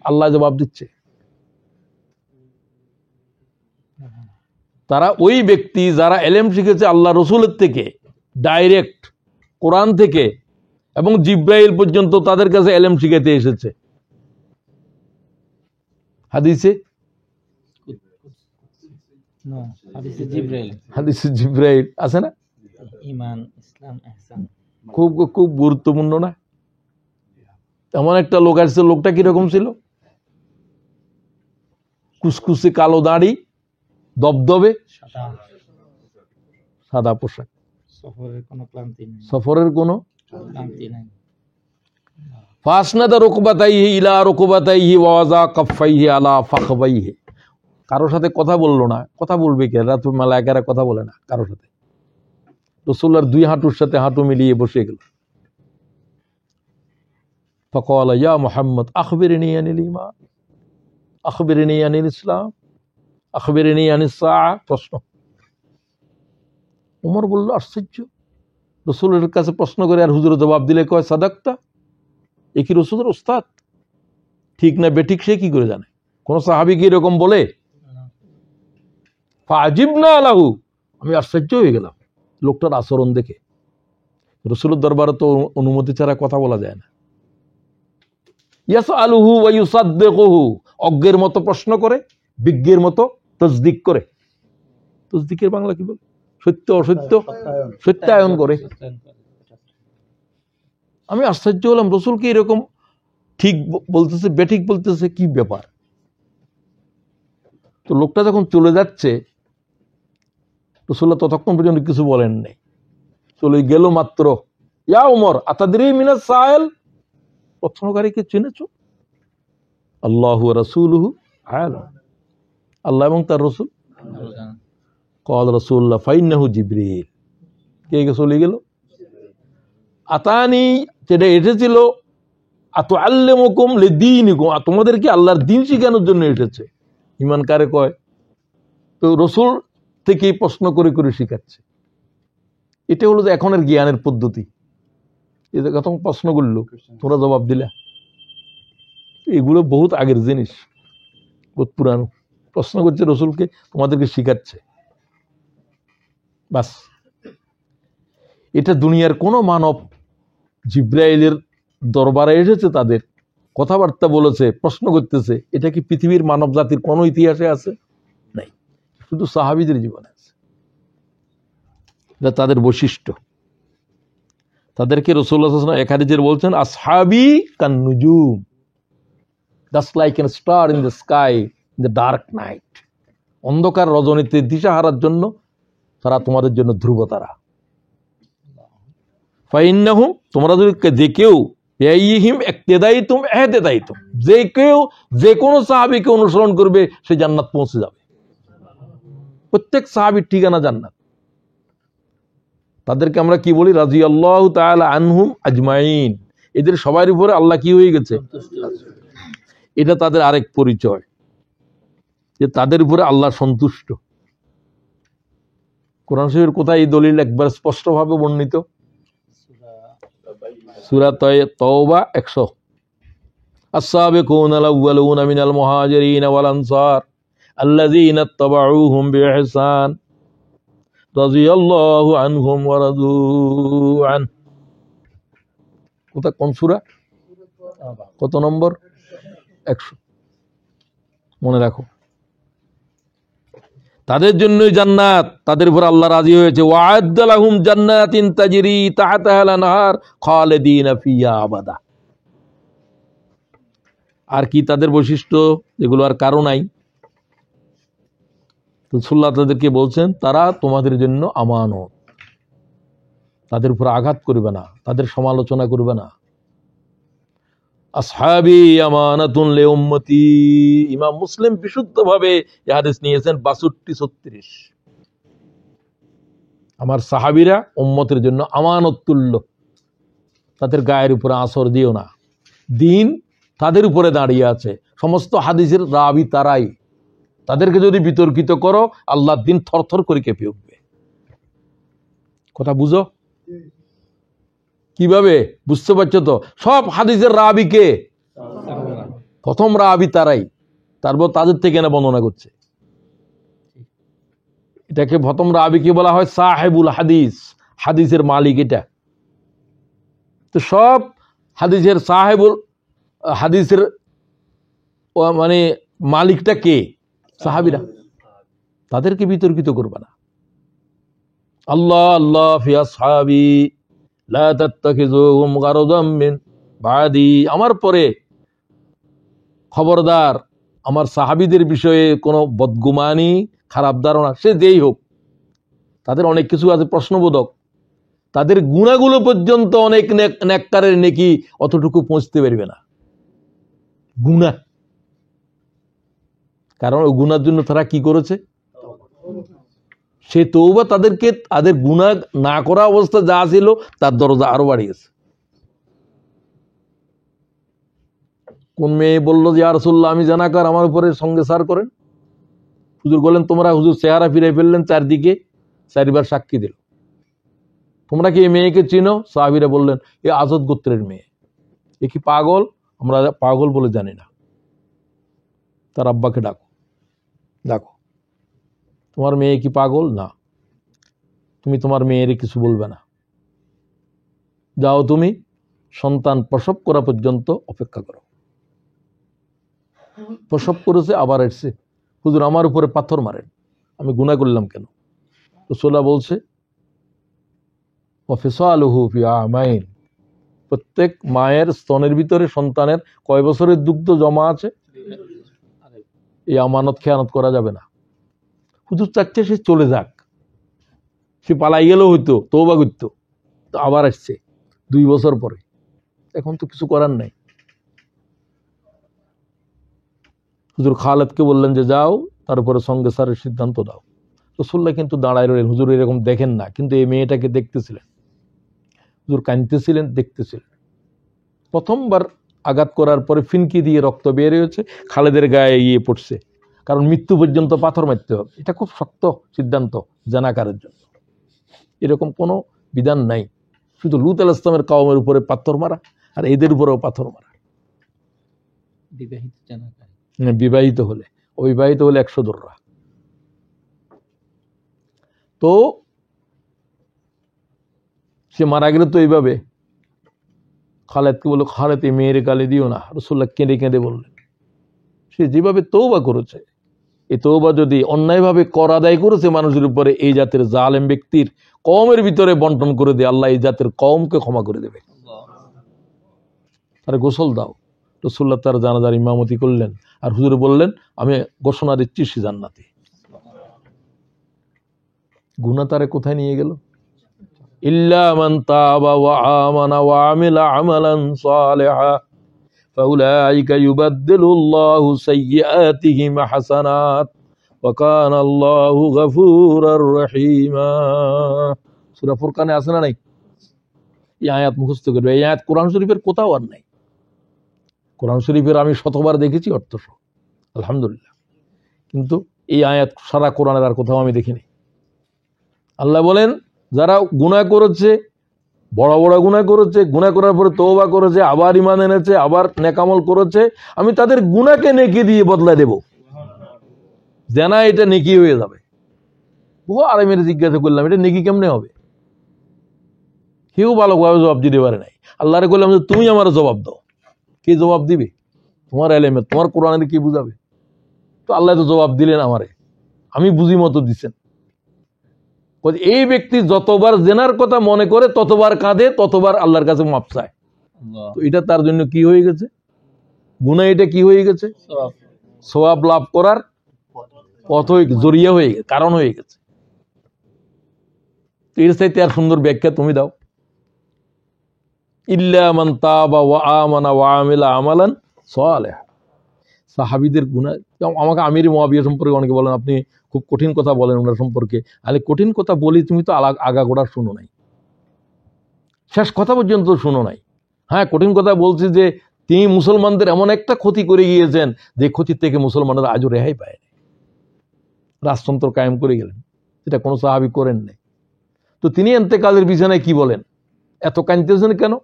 আল্লাহ জবাব দিচ্ছে। তারা ওই ব্যক্তি যারা এলেম শিখেছে আল্লাহ রসুলের থেকে ডাইরেক্ট, কোরআন থেকে, এবং জিব্রাইল পর্যন্ত তাদের কাছে এলেম শিখাতে এসেছে। হাদিসে জিব্রাইল আছে না? ঈমান, ইসলাম, ইহসান, খুব খুব গুরুত্বপূর্ণ না? এমন একটা লোক আসছে, লোকটা কিরকম ছিল? কুসকুসে কালো দাড়ি, দবদবে সাদা পোশাক, সফরের কোনো ক্লান্তি নেই, সফরের কোনো ক্লান্তি নাই। ফাসনাদা রুকবাতাইহি ইলা রুকবাতাইহি ওয়া ওয়াযা কাফাইহি আলা ফাখবাইহি, কারোর সাথে কথা বললো না। কথা বলবে কে? রাতে মালায়েকারা কথা বলে না কারোর সাথে। রাসূলের 2 হাঁটুর সাথে হাঁটু মিলিয়ে বসে গেল। ফাকালা ইয়া মুহাম্মদ আখবিরনি আনিল ঈমান, আখবিরনি আনিল ইসলাম, আখবিরনি আনিস সাআ। প্রশ্ন। ওমর বলল আশ্চর্য, রাসূলের কাছে প্রশ্ন করে আর হুজুর জবাব দিলে কয় সাদাক্তা। এ কি রাসূলের উস্তাদ? ঠিক না বেঠিক সে কি করে জানে? কোন সাহাবী কি এরকম বলে? ফাজিবনা লাহু, আমি আশ্চর্য হয়ে গেলাম লোকটার আচরণ দেখে। রাসূলের দরবারে তো অনুমতি ছাড়া কথা বলা যায় না। ইয়াসআলুহু ওয়া ইউসাদ্দিকুহু, অজ্ঞের মতো প্রশ্ন করে, বিজ্ঞের মতো তাসদিক করে। তাসদিকের বাংলা কি বলে? সত্য অসত্য সত্যায়ন করে। আমি আশ্চর্য হলাম, রাসূল কি এরকম ঠিক বলতেছে বেঠিক বলতেছে, কি ব্যাপার? তো লোকটা যখন চলে যাচ্ছে, রাসূলুল্লাহ ততক্ষণ পর্যন্ত কিছু বলেন নাই, চলে গেল মাত্র। ইয়া উমর আতাদরি মিনাস সাইল, প্রশ্নকারীকে চিনেছো? আল্লাহু ওয়া রাসূলুহু আ'লাম, আল্লাহ এবং তার রাসূল। ক্বাল রাসূলুল্লাহ ফাইন্নাহু জিবরিল, কে চলে গেল? আতানি, যেটা এসেছিল আতুআল্লিমুকুম লিদীনিকুম, তোমাদেরকে আল্লাহর দ্বীন শিখানোর জন্য এসেছে। ঈমান কারে কয়? তো রাসূল থেকে প্রশ্ন করে করে শিখাচ্ছে। এটা হলো যে এখনের জ্ঞানের পদ্ধতি। এই যে প্রথম প্রশ্ন করলো, তোমরা জবাব দিলা, এগুলো বহুত আগের জিনিস, বহুত পুরানো। প্রশ্ন করছে রাসূলকে, তোমাদেরকে শিখাচ্ছে, বাস। এটা দুনিয়ার কোন মানব জিব্রাইলের দরবারে এসেছে, তাদের কথাবার্তা বলেছে, প্রশ্ন করতেছে, এটা কি পৃথিবীর মানব জাতির কোন ইতিহাসে আছে? নাই, শুধু সাহাবীদের জীবনে আছে। এটা তাদের বৈশিষ্ট্য। তাদেরকে রাসূলুল্লাহ সাল্লাল্লাহু আলাইহি ওয়াসাল্লাম এক হাদিসে বলছেন, আসহাবি কান নুজুম, just like an star in the sky in the dark night. অন্ধকার রজনীতে দিশাহারার জন্য তারা তোমাদের জন্য ধ্রুব তারা। ফাইন্নাহুম, তোমরা যদি যে কেউ, ইয়াইহিম ইক্তিদাইতুম ইহতিদাইতুম, যে কেউ যে কোনো সাহাবীকে অনুসরণ করবে সে জান্নাত পৌঁছে যাবে। প্রত্যেক সাহাবীর ঠিকানা জান্নাত। তাদেরকে আমরা কি বলি? রাদিয়াল্লাহু তাআলা আনহুম আজমাইন। এদের সবার উপরে আল্লাহ কি হয়ে গেছে? এটা তাদের আরেক পরিচয়, যে তাদের উপরে আল্লাহ সন্তুষ্ট। কোরআন শরীফের কোথায় এই দলিল একবার স্পষ্টভাবে বর্ণিত? সূরা তাওবা 100। আস-সাবিকুনাল আউয়ালুনা মিনাল মুহাজিরিন ওয়াল আনসার আল্লাযীনা ইত্তাবাউহুম বিইহসান রাদিয়াল্লাহু আনহুম ওয়া রাদু আন। কোন সূরা? কত নম্বর? 100। মনে রাখো, তাদের জন্যই জান্নাত, তাদের উপর আল্লাহ রাজি হয়েছে। ওয়া'আদ্দা লাহুম জান্নাতিন তাজরি তাহতাহাল আনহার খালিদিনা ফিহা আবাদা। আর কি তাদের বৈশিষ্ট্য, যেগুলো আর কারো নাই? রাসূলুল্লাহ তাদেরকে বলছেন, তারা তোমাদের জন্য আমানত, তাদের উপর আঘাত করবে না, তাদের সমালোচনা করবে না। আসহাবি আমানাতুন লি উম্মতি। ইমাম মুসলিম বিশুদ্ধভাবে এই হাদিস নিয়েছেন 62-36। আমার সাহাবীরা উম্মতের জন্য আমানত তুল্য, তাদের গায়ের উপরে আঁচড় দিও না। দিন তাদের উপরে দাঁড়িয়ে আছে। সমস্ত হাদিসের রাবি তারাই। তাদেরকে যদি বিতর্কিত করো, আল্লাহর দিন থরথর করে কেঁপে উঠবে। কথা বুঝো? কিভাবে বুঝতে পারছো তো? সব হাদিসের রাবি কে? প্রথম রাবি তারাই, তারপর তাদের থেকে না বর্ণনা করছে। এটাকে প্রথম রাবিকে বলা হয় সাহেবুল হাদিস, হাদিসের মালিক। এটা তো সব হাদিসের সাহেবুল হাদিসের মানে মালিকটা কে? সাহাবীরা। তাদেরকে বিতর্কিত করবে না। আল্লাহ আল্লাহ ফি আসহাবি লা তাত্তাখিযুহুম গারদাম মিন বাদি। আমার পরে খবরদার, আমার সাহাবীদের বিষয়ে কোনো বদগুমানি, খারাপ ধারণা, সে যেই হোক, তাদের অনেক কিছু আছে প্রশ্নবোধক, তাদের গুনাহগুলো পর্যন্ত অনেক নেককারের নেকি অতটুকু পৌঁছতে পারবে না। গুনাহ, কারণ ওই গুনার জন্য তারা কি করেছে? সে তওবা তাদেরকে তাদের গুনাহ না করা অবস্থা যা ছিল তার দরজা আরো বাড়িয়েছে। কোন মেয়ে বললো যে ইয়া রাসূলুল্লাহ আমি জানাকার, আমার উপরে সঙ্গে সার করেন। হুজুর বলেন, তোমরা, হুজুর চেহারা ফিরে ফেললেন, চারদিকে চারবার সাক্ষী দিল, তোমরা কি এই মেয়েকে চিনো? সাহাবীরা বললেন, এ আজদ গোত্রের মেয়ে। এ কি পাগল? আমরা পাগল বলে জানি না। তার আব্বাকে ডাকো, ডাকো, তোমার মেয়ে কি পাগল? না, তুমি তোমার মেয়ের কিছু বলবে না, যাও তুমি সন্তান প্রসব করা পর্যন্ত অপেক্ষা করো। প্রসব করেছে, আবার এসছে, হুজুর আমার উপরে পাথর মারেন, আমি গুনাহ করলাম কেন? রাসূলুল্লাহ বলছে, ওয়াফিসালুহু ফি আমাইন, প্রত্যেক মায়ের স্তনের ভিতরে সন্তানের কয় বছরের দুগ্ধ জমা আছে? এই আমানত খেয়ানত করা যাবে না। হুজুর চাচ্ছে সে চলে যাক, সে পালাই গেলেও হইতো, তওবা করতো, তো আবার আসছে 2 বছর পরে। এখন তো কিছু করার নাই। হুজুর খালেদকে বললেন যে যাও, তারপরে সঙ্গে সারের সিদ্ধান্ত দাও। রাসূলুল্লাহ কিন্তু দাঁড়ায় রইলেন, হুজুর এরকম দেখেন না। কিন্তু এই মেয়েটাকে দেখতেছিলেন, হুজুর কাঁদতেছিলেন, দেখতেছিলেন। প্রথমবার আঘাত করার পরে ফিনকি দিয়ে রক্ত বের হয়েছে, খালেদের গায়ে গিয়ে পড়ছে। কারণ মৃত্যু পর্যন্ত পাথর মারতে হবে, এটা খুব শক্ত সিদ্ধান্ত জানাকারের জন্য। এরকম কোনো বিধান নাই, শুধু লূত আলাইহিস সালামের কওমের উপরে পাথর মারা আর এদের উপরেও পাথর মারা। বিবাহিত জানাকারী, বিবাহিত হলে, অবিবাহিত হলে 100 দররা। তো সে মারা গেলে তো এইভাবে। খালেদকে বললো, খালেদ এই মেয়ের গালি দিও না। রাসূলুল্লাহ কেঁদে কেঁদে বললেন, সে যেভাবে তওবা করেছে, এই তওবা যদি অন্যায়ভাবে কর আদায় করেছে মানুষের উপরে, এই জাতের জালেম ব্যক্তির কওমের ভিতরে বন্টন করে দিয়ে আল্লাহ এই জাতের কওমকে ক্ষমা করে দেবে। তার গোসল দাও। রাসূলুল্লাহ তার জানাজার ইমামতি করলেন, আর হুজুর বললেন, আমি ঘোষণা দিচ্ছি সে জান্নাতি। গুনাহ তারে কোথায় নিয়ে গেল? ইল্লা মান তাবা ওয়া আমানা ওয়া আমিলা আমালান সালিহা ফাউলাইকা ইউবাদদিলুল্লাহু সাইয়্যাতিহিম হাসানাত ওয়া কানা আল্লাহু গফুরার রহিমা। সূরা ফুরকানে আছে না নাই? এই আয়াত মুখস্থ করবে। এই আয়াত কোরআন শরীফের কোথাও আর নাই। কোরআন শরীফের আমি শতবার দেখেছি অর্থসহ, আলহামদুলিল্লাহ, কিন্তু এই আয়াত সারা কোরআনের আর কোথাও আমি দেখিনি। আল্লাহ বলেন, যারা গুনাহ করেছে, বড় বড় গুনাহ করেছে, গুনাহ করার পরে তওবা করেছে, আবার ঈমান এনেছে, আবার নেক আমল করেছে, আমি তাদের গুনাহকে নেকি দিয়ে বদলায় দেব, জানা এটা নেকি হয়ে যাবে। বহু আলেমের জিজ্ঞাসা করলাম, এটা নেকি কেমনে হবে? কেউ ভালোভাবে জবাব দিতে পারে নাই। আল্লাহরে বললাম যে তুমি আমার জবাব দাও। কে জবাব দিবে? তোমার এলেমে, তোমার কোরআনে কি বুঝাবে? তো আল্লাহ তো জবাব দিলেন আমারে, আমি বুঝি মতো দিচ্ছেন। এই ব্যক্তি যতবার জেনার কথা মনে করে ততবার কাঁদে, ততবার আল্লাহর কাছে মাপ চায়। তো এটা তার জন্য কি হয়ে গেছে? গুনাহ। এটা কি হয়ে গেছে? সওয়াব লাভ করার পথ, জরিয়া হয়ে গেছে, কারণ হয়ে গেছে। এর চাইতে আর সুন্দর ব্যাখ্যা তুমি দাও। ইল্লা মান তাবা ওয়া আমানা ওয়া আমিলা আমালান সালিহা। সাহাবীদের গুনাহ, আমাকে আমির মুআবিয়া সম্পর্কে অনেকে বলেন আপনি খুব কঠিন কথা বলেন ওনার সম্পর্কে। আরে কঠিন কথা বলি, তুমি তো আগাগোড়া শুনো নাই, শেষ কথা পর্যন্ত শুনো নাই। হ্যাঁ, কঠিন কথা বলছি যে তিনি মুসলমানদের এমন একটা ক্ষতি করে গিয়েছেন যে ক্ষতির থেকে মুসলমানরা আজও রেহাই পায় না, রাজতন্ত্র কায়েম করে গেলেন, যেটা কোনো সাহাবী করেন নাই। তো তিনি ইন্তেকালের বিছানায় কি বলেন? এত কাঁদতেছেন কেন?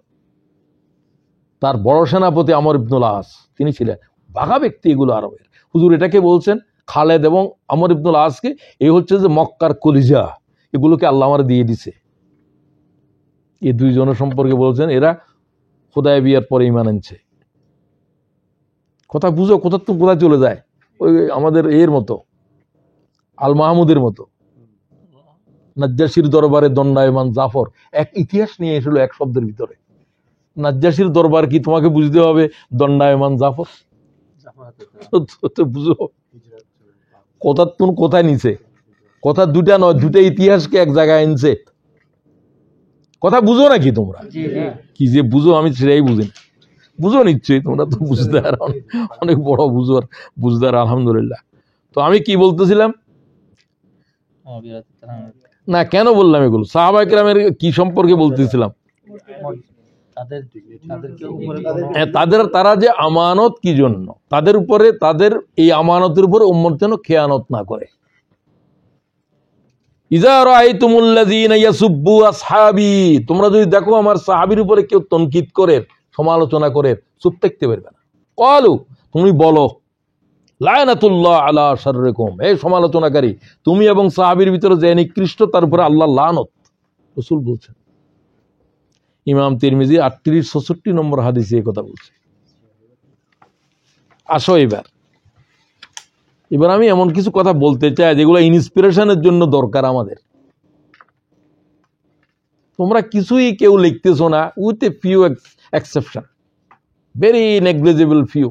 তার বড় সেনাপতি আমর ইবনুল আস, তিনি ছিলেন বাঘা ব্যক্তি এগুলো আরবের। হুজুর এটাকে বলছেন খালেদ এবং আমর ইবনুল আসকে, এই হচ্ছে যে মক্কার কলিজা, এগুলোকে আল্লাহ আমার দিয়ে দিছে। এই দুইজনের সম্পর্কে বলছেন এরা হুদায়বিয়ার পরে ঈমান আনছে। কথা বুঝো, কোথা তো কোথায় চলে যায়, ওই আমাদের এর মতো আল মাহমুদের মতো। নাজ্জাশীর দরবারে দণ্ডায়মান জাফর, এক ইতিহাস নিয়ে এসেছিল এক শব্দের ভিতরে। নাজ্জাশীর দরবার কি তোমাকে বুঝতে হবে দণ্ডায়মান জাফর? বুঝো কথা তুমি কোথায় নিছে, কথা দুটা নয়, দুটা ইতিহাসকে এক জায়গায় আনছে। কথা বুঝো নাকি তোমরা? কি যে বুঝো আমি সেটাই বুঝি না। বুঝো নিশ্চয়ই, তোমরা তো বুঝদার, অনেক বড় বুঝদার আলহামদুলিল্লাহ। তো আমি কি বলতেছিলাম না, কেন বললাম এগুলো? সাহাবায়ে কেরামের কি সম্পর্কে বলতেছিলাম? তারা যে আমানত কি জন্য, তাদের উপরে, তাদের এই আমানতের উপরে উম্মত যেন খেয়ানত না করে। ইজা রাআইতুমুল্লাযীনা ইয়াসুব্বু আসহাবী, তোমরা যদি দেখো আমার সাহাবীর উপরে কেউ তনকিদ করে, সমালোচনা করে, চুপ থাকতে পারবে না। ক্বালু, তুমি বলো লানাতুল্লাহ আলা শাররিকুম, এই সমালোচনাকারী, তুমি এবং সাহাবীর ভিতরে যে নিকৃষ্ট, তার উপরে আল্লাহর লানত। রাসূল বলছেন, ইমাম তিরমিজি 38-66 নম্বর হাদিসে এই কথা বলছে। আসো এবার আমি এমন কিছু কথা বলতে চাই যেগুলো ইন্সপিরেশনের জন্য দরকার আমাদের। তোমরা কিছুই কেউ লিখতেছো না, with a few exception, very negligible few.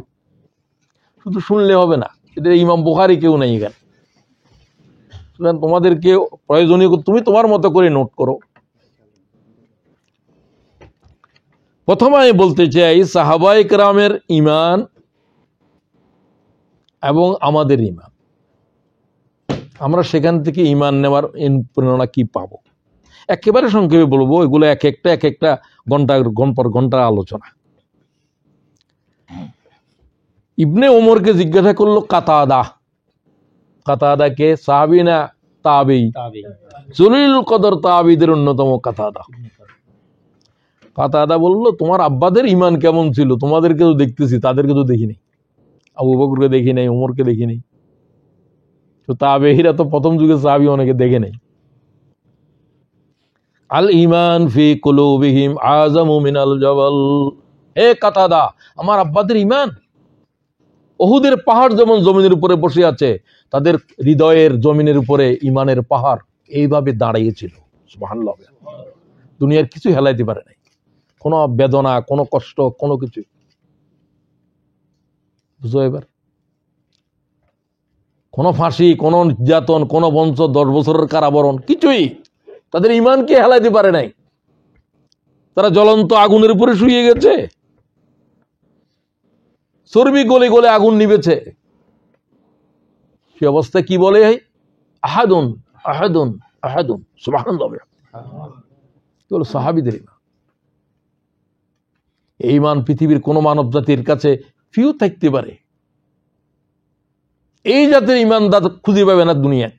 শুধু শুনলে হবে না, এটা ইমাম বুখারী কেউ নেই এখানে। তোমাদেরকে প্রয়োজনীয় তুমি তোমার মতো করে নোট করো। প্রথমে আমি বলতে চাই সাহাবায়ে কেরামের ঈমান এবং আমাদের ঈমান, আমরা সেখান থেকে ঈমান নেওয়ার প্রেরণা কি পাবো। একেবারে সংক্ষেপে বলবো, এগুলো এক একটা ঘন্টার আলোচনা। ইবনে ওমরকে জিজ্ঞাসা করলো কাতাদাকে, সাহাবী না তাবেঈ? জলিল কদর তাবেঈদের অন্যতম কাতাদা বললো, তোমার আব্বাদের ঈমান কেমন ছিল? তোমাদেরকে তো দেখতেছি, তাদেরকে তো দেখি নাই। আবু বকরকে দেখি নাই, ওমরকে দেখি নাই। তো তাবেঈরা তো প্রথম যুগে সাহাবী অনেকে দেখে নাই। আল ঈমান ফি কুলুবিহিম আযামু মিনাল জাবাল। হে কাতাদা, আমার আব্বাদের ঈমান উহুদের পাহাড় যেমন জমিনের উপরে বসে আছে, তাদের হৃদয়ের জমিনের উপরে ঈমানের পাহাড় এইভাবে দাঁড়িয়েছিল। সুবহানাল্লাহ। দুনিয়ার কিছু হেলাইতে পারে নাই, কোনো বেদনা, কোনো কষ্ট, কোনো কিছু। বুঝো এবার, কোনো ফাঁসি, কোনো নির্যাতন, কোনো বঞ্চ, 10 বছরের কারাবরণ, কিছুই তাদের ঈমানকে হেলাইতে পারে নাই। তারা জ্বলন্ত আগুনের উপরে শুয়ে গেছে, চর্বি গলে গলে আগুন নিবেছে। সে অবস্থায় কি বলে? আহাদুন আহাদুন আহাদুন। সুবহানাল্লাহ। কি বলো? সাহাবীদের ঈমান। এই ঈমান পৃথিবীর কোন মানব জাতির কাছে ফিউ থাকতে পারে, এই জাতের ঈমানদার খুঁজে পাবে না দুনিয়ায়।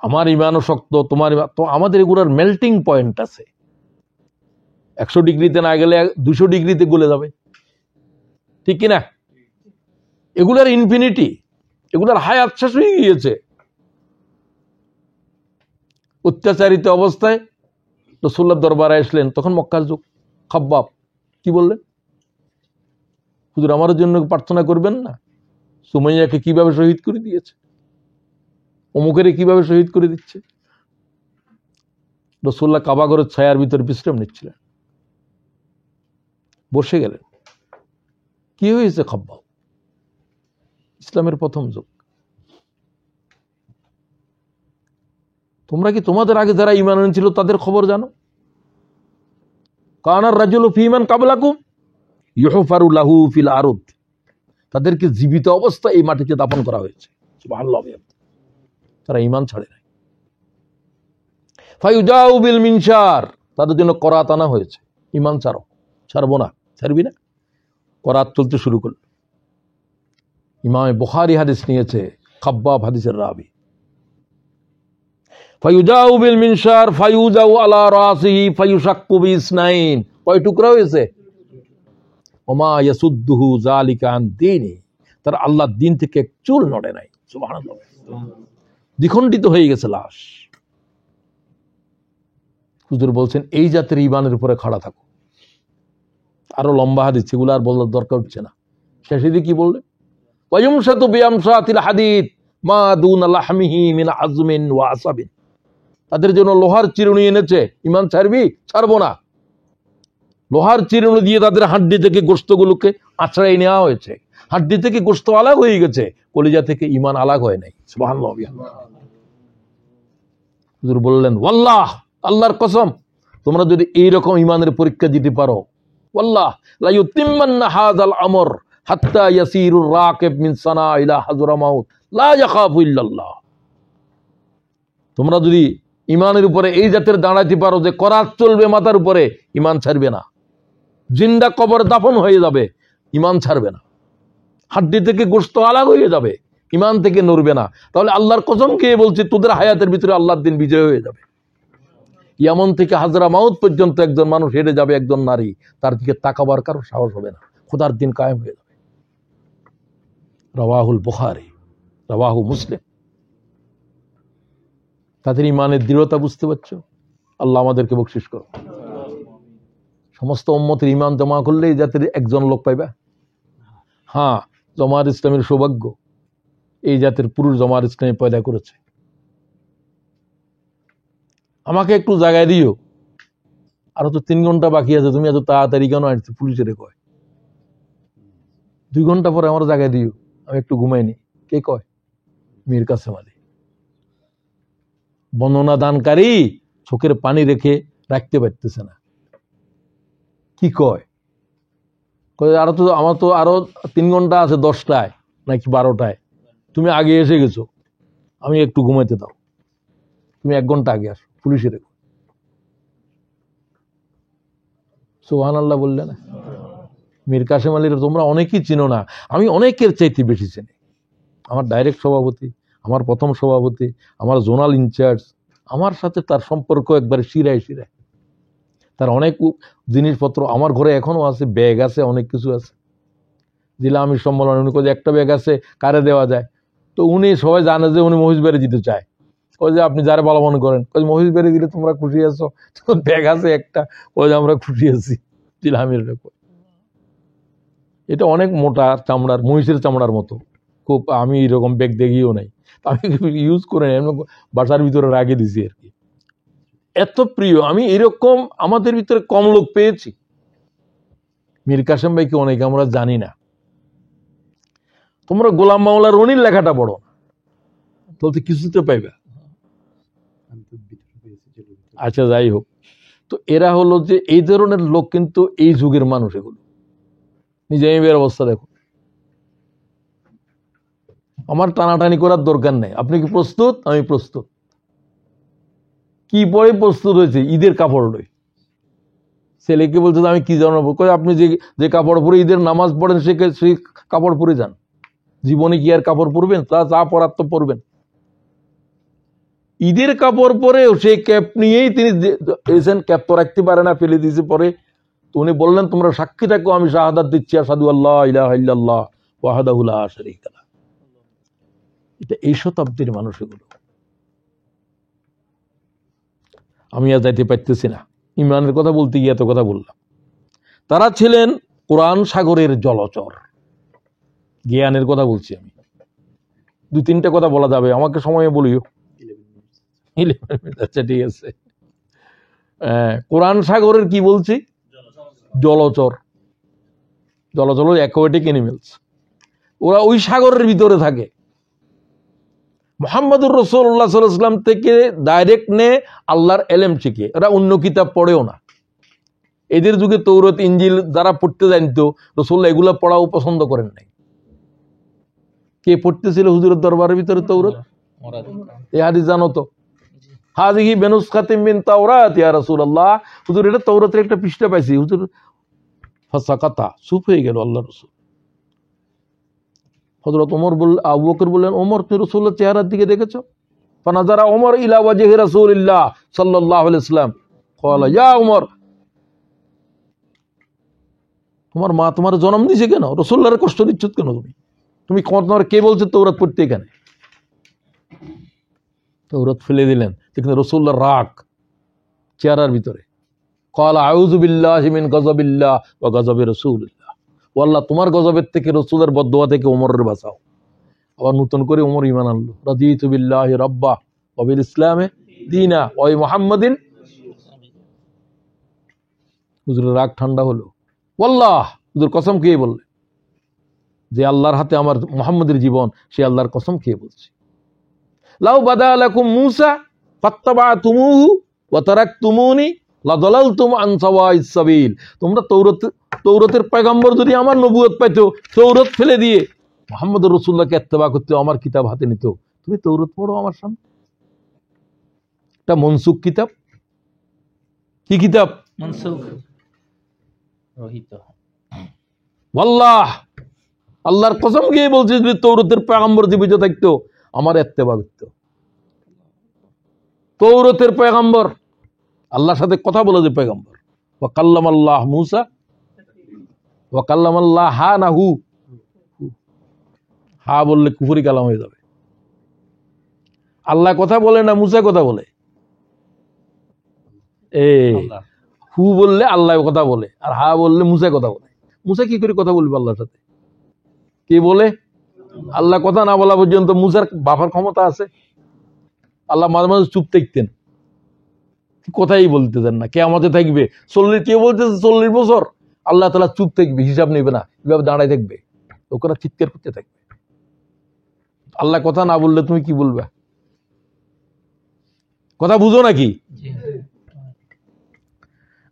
আমার ঈমানও শক্ত, তোমার তো আমাদের এগুলোর মেল্টিং পয়েন্ট আছে। 100 ডিগ্রিতে না গেলে 200 ডিগ্রিতে গলে যাবে, ঠিক কিনা? এগুলার ইনফিনিটি, এগুলার হায়াত শেষ হয়ে গিয়েছে। অত্যাচারিত অবস্থায় রাসূলুল্লাহর দরবারে আসলেন, তখন মক্কার যুগ। খাব্বাব কি বললেন? হুজুর আমার জন্য প্রার্থনা করবেন না? সুমাইয়াকে কিভাবে শহীদ করে দিয়েছে, অমুকের কিভাবে শহীদ করে দিচ্ছে। রাসূলুল্লাহ কাবা ঘরের ছায়ার ভিতরে বিশ্রাম নিচ্ছিলেন, বসে গেলেন। কি হয়েছে খাব্বাব? ইসলামের প্রথম যুগ। তোমরা কি তোমাদের আগে যারা ঈমান এনেছিল তাদের খবর জানো? কানার রাজুলু ফি মান কাবলাকুম ইউহফারু লাহু ফিল আরদ। তাদেরকে জীবিত অবস্থায় এই মাটিতে দাফন করা হয়েছে। সুবহানাল্লাহ। তারা ঈমান ছাড়ে নাই। ফায়ুজাউ বিল মিনশার, তাদের জন্য করাত আনা হয়েছে। ঈমান ছাড়বো না, ছাড়বি না। করাত চলতে শুরু করল। ইমাম বুখারী হাদিস নিয়েছে, খাব্বাব হাদিসের রাবি। ফায়ুজাউ বিল মিনশার ফায়ুজাউ আলা রাসিহি ফায়ুশাক্কু বিসনাইন। কয় টুকরা হয়েছে? ওমা ইয়াসুদ্দুহু যালিকা আন দীনি। তার আল্লাহর দ্বীন থেকে এক চুল নড়ে নাই। সুবহানাল্লাহ। দ্বিখণ্ডিত হয়ে গেছে লাশ। হুজুর বলছেন এই জাতের ঈমানের উপরে খাড়া থাকো। আরো লম্বা হাদিস, সেগুলো আর বলার দরকার হচ্ছে না। শেষে দিয়ে কি বললেন? ওয়ায়ুমশাতু বিআমশাতিল হাদিদ মা দুনা লাহমিহি মিন আযমিন ওয়া আসাবিন। তাদের জন্য লোহার চিরুনি এনেছে। ঈমান ছাড়বি? ছাড়বো না। লোহার চিরুনি দিয়ে তাদের হাড্ডি থেকে গোশতগুলোকে আঁচড়াই নেওয়া হয়েছে। হাড্ডি থেকে গোশত আলাগ হয়ে গেছে, কলিজা থেকে ঈমান আলাগ হয় নাই। সুবহানাল্লাহ। হুজুর বললেন ওয়াল্লাহ, আল্লাহর কসম, তোমরা যদি এইরকম ঈমানের পরীক্ষা দিতে পারো, ওয়াল্লাহ লা ইউতিম্মান্না হাযাল আমর হাত্তা ইয়াসিরুর রাকিব মিন সানা ইলা হাযরামাউত লা ইয়াখাফু ইল্লাল্লাহ। তোমরা যদি ঈমানের উপরে এই জাতের দাঁড়াইতে পারো যে করাত চলবে মাথার উপরে, ঈমান ছাড়বে না। জিন্দা কবর দাফন হয়ে যাবে, ঈমান ছাড়বে না। হাড্ডি থেকে গোশত আলাগ হয়ে যাবে, ঈমান থেকে নড়বে না। তাহলে আল্লাহর কসম খেয়ে বলছি, তোদের হায়াতের ভিতরে আল্লাহর দিন বিজয় হয়ে যাবে। ইয়ামন থেকে হাজরা মাউত পর্যন্ত একজন মানুষ হেঁটে যাবে, একজন নারী, তার দিকে তাকাবার কারো সাহস হবে না। খোদার দিন কায়েম হয়ে যাবে। রাওয়াহুল বুখারী, রাওয়াহু মুসলিম। তাদের ঈমানের দৃঢ়তা বুঝতে পারছো? আল্লাহ আমাদেরকে বকশিশ করো। সমস্ত উম্মতের ঈমান জমা করলে এই জাতির একজন লোক পাইবা। হ্যাঁ, জামাত ইসলামের সৌভাগ্য এই জাতের পুরুষ জামাত ইসলামী পয়দা করেছে। আমাকে একটু জায়গায় দিও, আরো তো 3 ঘন্টা বাকি আছে, তুমি এত তাড়াতাড়ি কেন আসছো? পুলিশের কয় 2 ঘন্টা পরে আমার জায়গায় দিও, আমি একটু ঘুমাইনি। কে কয়? মীর কাসেম আলী। বর্ণনা দানকারী চোখের পানি রেখে রাখতে পারতেছে না। কি কয় আরো তো আমার তো আরো 3 ঘন্টা আছে, 10টায় নাকি 12টায়, তুমি আগে এসে গেছো, আমি একটু ঘুমাইতে দাও, তুমি 1 ঘন্টা আগে আসো, পুলিশের। সুবহানাল্লাহ বললে না? মীর কাসেম আলীর তোমরা অনেকেই চিনো না, আমি অনেকের চাইতে বেশি চিনি। আমার ডাইরেক্ট সভাপতি, আমার প্রথম সভাপতি, আমার জোনাল ইনচার্জ, আমার সাথে তার সম্পর্ক একবারে শিরায় শিরায়। তার অনেক জিনিসপত্র আমার ঘরে এখনো আছে, ব্যাগ আছে, অনেক কিছু আছে। জেলা আমির সম্মেলন উনি কয়ে একটা ব্যাগ আছে, কারে দেওয়া যায়? তো উনি সবাই জানে যে উনি মহিষবাড়ি দিতে চায়। ওই যে আপনি যারা ভালো মনে করেন, ওই মহিষবাড়ি দিলে তোমরা খুশি আছো, তো ব্যাগ আছে একটা, ওই যে আমরা খুশি আছি। জেলা আমির এটা অনেক মোটা চামড়ার, মহিষের চামড়ার মতো, খুব, আমি এরকম ব্যাগ দেখিও নাই, আমি ইউজ করে নাই, বাসার ভিতরে রাখে দিছি আর কি। এত প্রিয়, আমি এরকম আমাদের ভিতরে কম লোক পেয়েছি। মীর কাসেম ভাইকে অনেকে আমরা জানি না। তোমরা গোলাম মাওলা রনির লেখাটা পড়ো, বলতে কিছুতে পাইবা। আচ্ছা যাই হোক, তো এরা হলো যে এই ধরনের লোক, কিন্তু এই যুগের মানুষ এগুলো। নিজে এর অবস্থা দেখো, আমার টানাটানি করার দরকার নেই। আপনি কি প্রস্তুত? আমি প্রস্তুত। কি পরে প্রস্তুত হয়েছে? ঈদের কাপড় লই। ছেলেকে বলছে আমি কি জানো, আপনি যে কাপড় পরে ঈদের নামাজ পড়েন সেই কাপড় পরে যান। জীবনে কি আর কাপড় পরবেন? তা যা পরার তো পরবেন। ঈদের কাপড় পরেও সেই ক্যাপ নিয়েই তিনি এসেন, ক্যাপ তো রাখতে পারে না, ফেলে দিয়েছে পরে। তো উনি বললেন তোমরা সাক্ষী থাকো, আমি শাহাদাত দিচ্ছি, আশহাদু আল্লা ইলাহা ইল্লাল্লাহ ওয়াহদাহু লা শারীকা লাহু। এটা এই শতাব্দীর মানুষ এগুলো। আমি আর যাইতে পারতেছি না, ইমানের কথা বলতে গিয়ে এত কথা বললাম। তারা ছিলেন কোরআন সাগরের জলচর। জ্ঞানের কথা বলছি আমি, 2-3টা কথা বলা যাবে, আমাকে সময় বলিও। আচ্ছা ঠিক আছে। কোরআন সাগরের কি বলছি? জলচর। জলচর অ্যাকোয়াটিক অ্যানিমেলস, ওরা ওই সাগরের ভিতরে থাকে। মুহাম্মদুর রাসূলুল্লাহ সাল্লাল্লাহু আলাইহি ওয়াসাল্লাম থেকে ডাইরেক্ট নে আল্লাহর এলেম শিখে। এরা অন্য কিতাব পড়েও না। এদের যুগে তৌরাত ইনজিল যারা পড়তে জানতো, রাসূলুল্লাহ এগুলা পড়াও পছন্দ করেন নাই। কে পড়তেছিল হুজুরের দরবারের ভিতরে তৌরাত? এই হাদিস জানো তো? হাযিহি বিনুসখাতিন মিন তাওরাত ইয়া রাসূলুল্লাহ, হুজুর এটা তৌরাতের একটা পৃষ্ঠা পাইছি। হুজুর ফাসাকাতা, চুপ হয়ে গেল আল্লাহর রাসূল। হযরত ওমর আবু বকর বললেন, ওমর তুমি রাসূলের চেহারার দিকে দেখেছো? ফানাজারা ওমর ইলা ওয়াজহি রাসূলিল্লাহ সাল্লাল্লাহু আলাইহি ওয়াসাল্লাম ক্বালা ইয়া ওমর, তোমার মা তোমার জন্ম দিয়েছে কেন? রাসূলুল্লাহর কষ্ট দিচ্ছ কেন তুমি? তুমি তোমার কে বলছে তৌরাত পড়তে এখানে? তৌরাত ফেলে দিলেন, কিন্তু রাসূলুল্লাহর রাগ চেহারার ভিতরে। ক্বালা আউযু বিল্লাহি মিন গাযাবিল্লাহ ওয়া গাযাবি রাসূলিল্লাহ, ও আল্লাহ তোমার গজবের থেকে, রাসূলের বদদোয়া থেকে ওমরের বাঁচাও। আবার নতুন করে ওমর ঈমান আনলো, রাদিতু বিল্লাহি রাব্বা ওয়া বিল ইসলামে দীনা ওয়া মুহাম্মাদিন। হুজুরের রাগ ঠান্ডা হলো। ওয়াল্লাহ, হুজুর কসম খেয়ে বললেন, যে আল্লাহর হাতে আমার মুহাম্মদের জীবন, সে আল্লাহর কসম খেয়ে বলছি। লাউ বাদা লাকুম মূসা ফাত্তাবাতুমুহু ওয়া তারাকতুমুনি লাদালালতুম আন সাওয়াইস সাবিল। তোমরা তৌরাতের পয়গম্বর যদি আমার নবুয়ত পাইতো, তৌরাত ফেলে দিয়ে মুহাম্মদুর রাসূলুল্লাহকে ইত্তেবা করতে, আমার কিতাব হাতে নিত। তুমি তৌরাত পড়ো আমার সামনে, এটা মনসুখ কিতাব। কি কিতাব? মনসুখ, রহিত। ওয়াল্লাহ, আল্লাহর কসম খেয়ে বলছে, যদি তৌরাতের পয়গম্বর জীবিত থাকতো, আমার ইত্তেবা করতো। তৌরাতের পয়গম্বর, আল্লাহর সাথে কথা বলে যে পয়গম্বর। ওয়া কাল্লামাল্লাহ মূসা ওয়া কাল্লামাল্লাহ হা না হু, হা বললে কুফরি কালাম হয়ে যাবে। আল্লাহ কথা বলে না মূসা কথা বলে? হু বললে আল্লাহ কথা বলে, আর হা বললে মূসা কথা বলে। মূসা কি করে কথা বলবে আল্লাহর সাথে? কে বলে? আল্লাহ কথা না বলা পর্যন্ত মূসার বাফার ক্ষমতা আছে? আল্লাহ মাঝে মাঝে চুপ থাকতেন, কথাই বলতে দেন না। কে আমাদের থাকবে 40, কেউ বলতেছে 40 বছর আল্লাহ তাআলা চুপ থাকবে, হিসাব নেবে না, এভাবে দাঁড়ায় থাকবে, ওখানে চিৎকার করতে থাকবে। আল্লাহ কথা না বললে তুমি কি বলবে? কথা বুঝো নাকি? জি।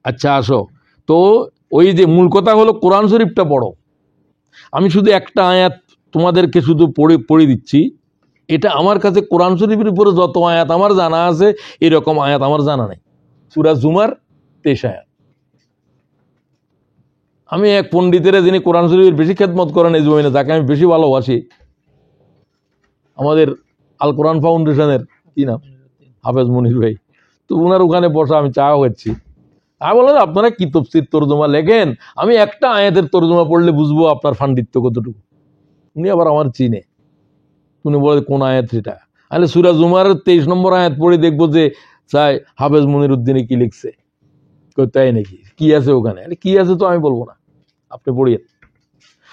আচ্ছা আসো তো, ওই যে মূল কথা হলো কোরআন শরীফটা পড়ো। আমি শুধু একটা আয়াত তোমাদেরকে শুধু পড়ে দিচ্ছি। এটা আমার কাছে কোরআন শরীফের উপরে যত আয়াত আমার জানা আছে এরকম আয়াত আমার জানা নেই। সূরা জুমার 23 আয়াত। আমি এক পণ্ডিতের, যিনি কোরআন শরীফের বেশি খেদমত করেন এই জমিনে, তাকে আমি বেশি ভালোবাসি, আমাদের আল কোরআন ফাউন্ডেশনের কি নাম, হাফেজ মনির ভাই। তো ওনার ওখানে বসা আমি চা হচ্ছি, আমি বললাম আপনারা কি তফসির তর্জমা লেখেন, আমি একটা আয়াতের তর্জমা পড়লে বুঝবো আপনার পাণ্ডিত্য কতটুকু। উনি আবার আমার চিনে, উনি বলে কোন আয়াত সেটা। তাহলে সূরা জুমার 23 নম্বর আয়াত পড়ে দেখবো যে চাই হাফেজ মনির উদ্দিনে কি লিখছে, তাই নাকি, কি আছে ওখানে? কি আছে তো আমি বলবো না, আপনি পড়িয়েন।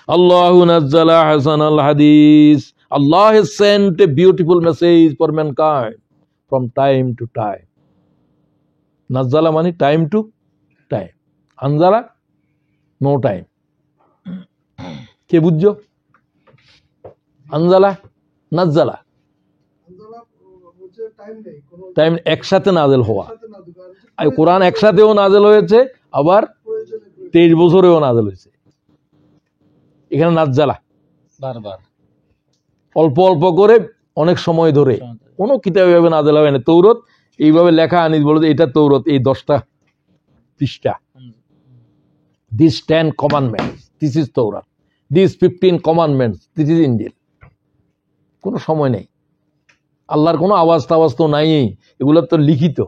আল্লাহু নাজ্জালা হাসানাল হাদিস, Allah has sent a beautiful message for mankind from time to time. নাজ্জালা মানে টাইম টু টাইম, আনজালা নো টাইম। কে বুঝছো? আনজালা নাজ্জালা টাইম একসাথে নাজেল হওয়া। আর কোরআন একসাথেও নাজেল হয়েছে, আবার 23 বছরেও নাজেল হয়েছে। এখানে নাজ্জালা বারবার অল্প অল্প করে অনেক সময় ধরে, কোনো কিতাব এভাবে নাজেল হয় না। তৌরত এইভাবে লেখা, আনিস বলে এটা তৌরত, এই 10টা পৃষ্ঠা, দিস 10 commandments, দিস ইজ তৌরাত, দিস 15 commandments, দিস ইজ ইনজিল। কোনো সময় নেই, আল্লাহর কোনো আওয়াজ টাওয়াজ তো নাই, এগুলো তো লিখিত।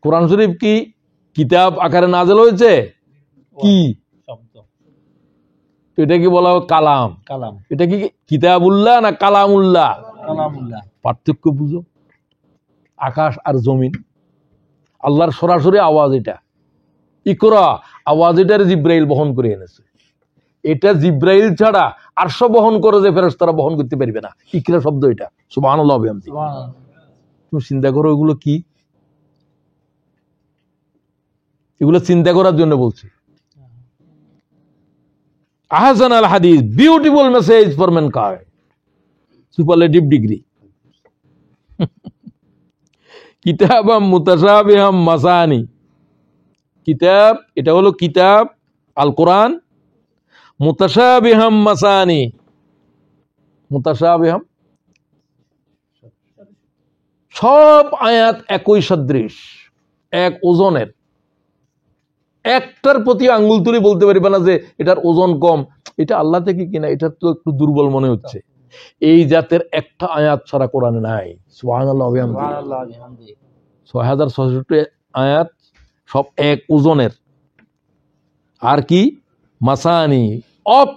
কোরআন শরীফ কি কিতাব আকারে নাজেল হয়েছে? কি শব্দ, তো এটা কি বলা হয় কালাম? কালাম। এটা কি কিতাবুল্লাহ না কালামুল্লাহ? কালামুল্লাহ। পার্থক্য বুঝো। আকাশ আর জমিন, আল্লাহর সরাসরি আওয়াজ। এটা ইকরা আওয়াজ, এটার জিব্রাইল বহন করে এনেছে। এটা জিব্রাইল ছাড়া আরশ বহন করে যে ফেরেশতারা বহন করতে পারবে না। ইকরা শব্দ এটা, সুবহানাল্লাহ বিহামদি। তুমি চিন্তা করো এগুলো কি, এগুলো চিন্তা করার জন্য বলছি। আহসান আল হাদিস, beautiful message for mankind, superlative degree. কিতাবাম মুতাশাবিহাম মাসানি, কিতাব এটা হলো কিতাব আল কোরআন, মুতাশাবিহাম মাসানি, মুতাশাবিহাম সব আয়াত একই সদৃশ, এক ওজনের। একটার প্রতি আঙ্গুল তুলে বলতে পারবে না যে এটার ওজন কম, এটা আল্লাহ থেকে কিনা, এটা তো একটু দুর্বল মনে হচ্ছে। এই জাতের একটা আয়াত ছাড়া কোরআনে নাই। সুবহানাল্লাহ ওয়া বিহামদিহি। 6066 আয়াত, সব এক ওজনের। আর কি Masani, of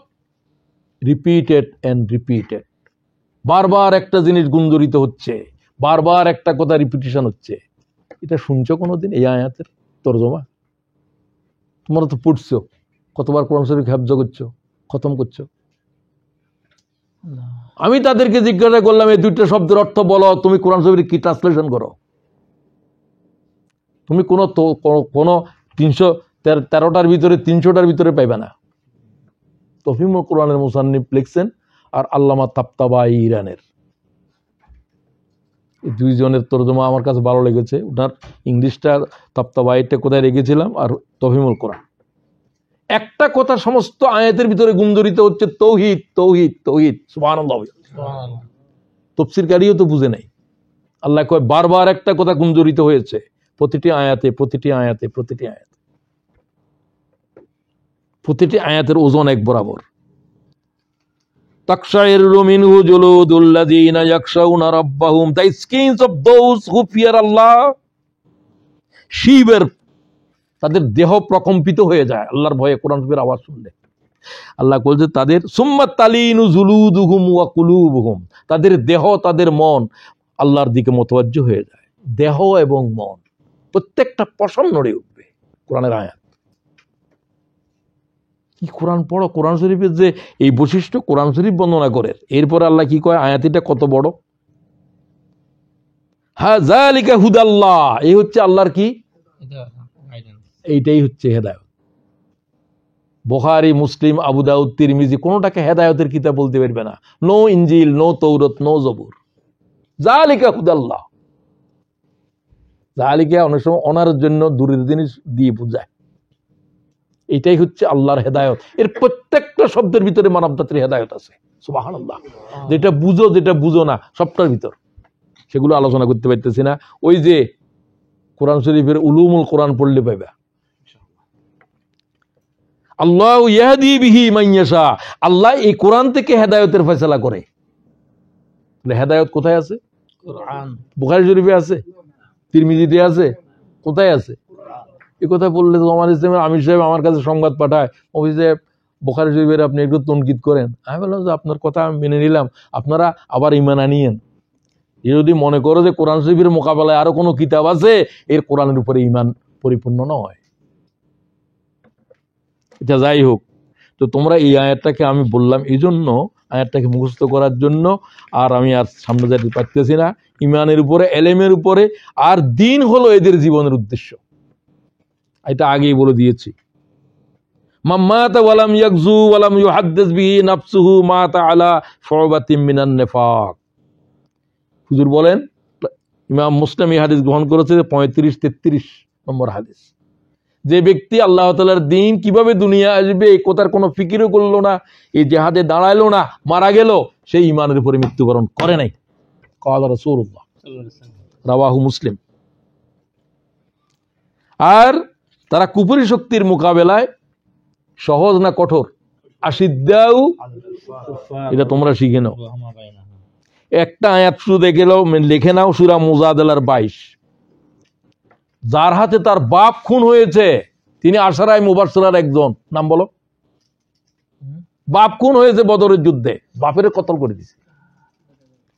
repeated and repeated, বারবার একটা জিনিস গুঞ্জরিত হচ্ছে, বারবার একটা কথা রিপিটিশন হচ্ছে। এটা শুনছো কোনোদিন এই আয়াতের তরজমা? তোমরা তো পড়ছো, কতবার কোরআন শরীফ হেফজ করছো, খতম করছো। আমি তাদেরকে জিজ্ঞাসা করলাম এই দুইটা শব্দের অর্থ বলো, তুমি কোরআন শরীফের কি ট্রান্সলেশন করো? তুমি কোনো 313টার ভিতরে 300টার ভিতরে পাইবে না। তফহিমুল কোরআনের মুসান্নিফ লিখছেন, আর আল্লামা তাবতাবাই ইরানের, এই দুইজনের তরজমা আমার কাছে ভালো লেগেছে। ওনার ইংলিশটা তাবতাবাইটা কোথায় রেখেছিলাম, আর তফহিমুল কোরআন। একটা কথা সমস্ত আয়াতের ভিতরে গুঞ্জরিত হচ্ছে, তৌহিদ তৌহিদ তৌহিদ। সুবহানাল্লাহ। তাফসীরকারীও তো বুঝে নাই। আল্লাহ কয় বারবার একটা কথা গুঞ্জরিত হয়েছে, প্রতিটি আয়াতে প্রতিটি আয়াতে প্রতিটি আয়াতে, প্রতিটি আয়াতের ওজন এক বরাবর। তাকশাইরু মিনহু জুলুদুল্লাযীনা ইয়াখশাউনা রাব্বাহুম, the skins of those who fear Allah. শিবের, তাদের দেহ প্রকম্পিত হয়ে যায় আল্লাহর ভয়ে কোরআন শরীফের আওয়াজ শুনলে। আল্লাহ বলছে তাদের সুম্মা তালিনু জুলুদুহুম ওয়া কুলুবুহুম, তাদের দেহ তাদের মন আল্লাহর দিকে মোতওয়াজ্জহ হয়ে যায়। দেহ এবং মন প্রত্যেকটা পশম নড়ে উঠবে। কোরআনের আয়াত কি, কোরআন পড়ো। কোরআন শরীফের যে এই বৈশিষ্ট্য কোরআন শরীফ বর্ণনা করে। এরপর আল্লাহ কি কয়, আয়াতিটা কত বড়। হাযালিকা হুদাল্লাহ, এই হচ্ছে আল্লাহর কি, এইটাই হচ্ছে হেদায়েত। বুখারী, মুসলিম, আবু দাউদ, তিরমিজি কোনোটাকে হেদায়েতের কিতাব বলতে পারবে না। নো ইনজিল, নো তৌরাত, নো জবুর। যালিকা হুদাল্লাহ। যালিকা অনেক সময় অনার জন্য দূরের জিনিস দিয়ে বোঝায়। এটাই হচ্ছে আল্লাহর হেদায়ত। এর প্রত্যেকটা শব্দের ভিতরে মানব জাতির হেদায়ত আছে। সুবহানাল্লাহ। যেটা বুঝো না সবটার ভিতর, সেগুলো আলোচনা করতে পারতেছি না। ওই যে কোরআন শরীফের উলুমুল কোরআন পড়লে পাইবা। আল্লাহ ইয়াহদি বিহি মান ইয়াশা, আল্লাহ এই কোরআন থেকে হেদায়তের ফয়সালা করে। হেদায়ত কোথায় আছে? কোরআন। বুখারী শরীফে আছে, তিরমিজিতে আছে, কোথায় আছে? এই কথা বললে তো আমার ইসলামের আমির সাহেব আমার কাছে সংবাদ পাঠায়, ওই যে বুখারী শরীফের আপনি একটু তনকিদ করেন। আমি বললাম যে আপনার কথা আমি মেনে নিলাম, আপনারা আবার ঈমান আনিয়েন। যদি মনে করো যে কোরআন শরীফের মোকাবেলায় আরো কোনো কিতাব আছে, এর কোরআনের উপরে ঈমান পরিপূর্ণ নয়। এটা যাই হোক, তো তোমরা এই আয়াতটাকে আমি বললাম এই জন্য, আয়াতটাকে মুখস্থ করার জন্য। আর আমি আর সামনে যেতে পারতেছি না। ঈমানের উপরে, এলেমের উপরে, আর দিন হলো এদের জীবনের উদ্দেশ্য। এটা আগেই বলে দিয়েছি। মাম্মাতা ওয়ালাম ইয়াগজু ওয়ালাম ইউহাদ্দিস বিহি নাফসুহু মাতা আলা শুবাতিন মিনান নিফাক। হুজুর বলেন, ইমাম মুসলিম এই হাদিস গ্রহণ করেছে 35-33 নম্বর হাদিস। যে ব্যক্তি আল্লাহ তাআলার দিন কিভাবে দুনিয়া আসবে এই কথার কোনো ফিকিরও করলো না, এই জিহাদে দাঁড়াইলো না, মারা গেল, সেই ঈমানের উপরে মৃত্যুবরণ করে নাই। ক্বালা রাসূলুল্লাহ রাওয়াহু মুসলিম। আর তারা কুফরি শক্তির মোকাবেলায় সহজ না কঠোর? আশিদ্দাউ, এটা তোমরা শিখে নাও। একটা আয়াত শুধু লিখে নাও, সূরা মুজাদালার 22। যার হাতে তার বাপ খুন হয়েছে তিনি আশারায়ে মুবাশশিরার একজন, নাম বলো। বাপ খুন হয়েছে বদরের যুদ্ধে, বাপের কতল করে দিয়েছে,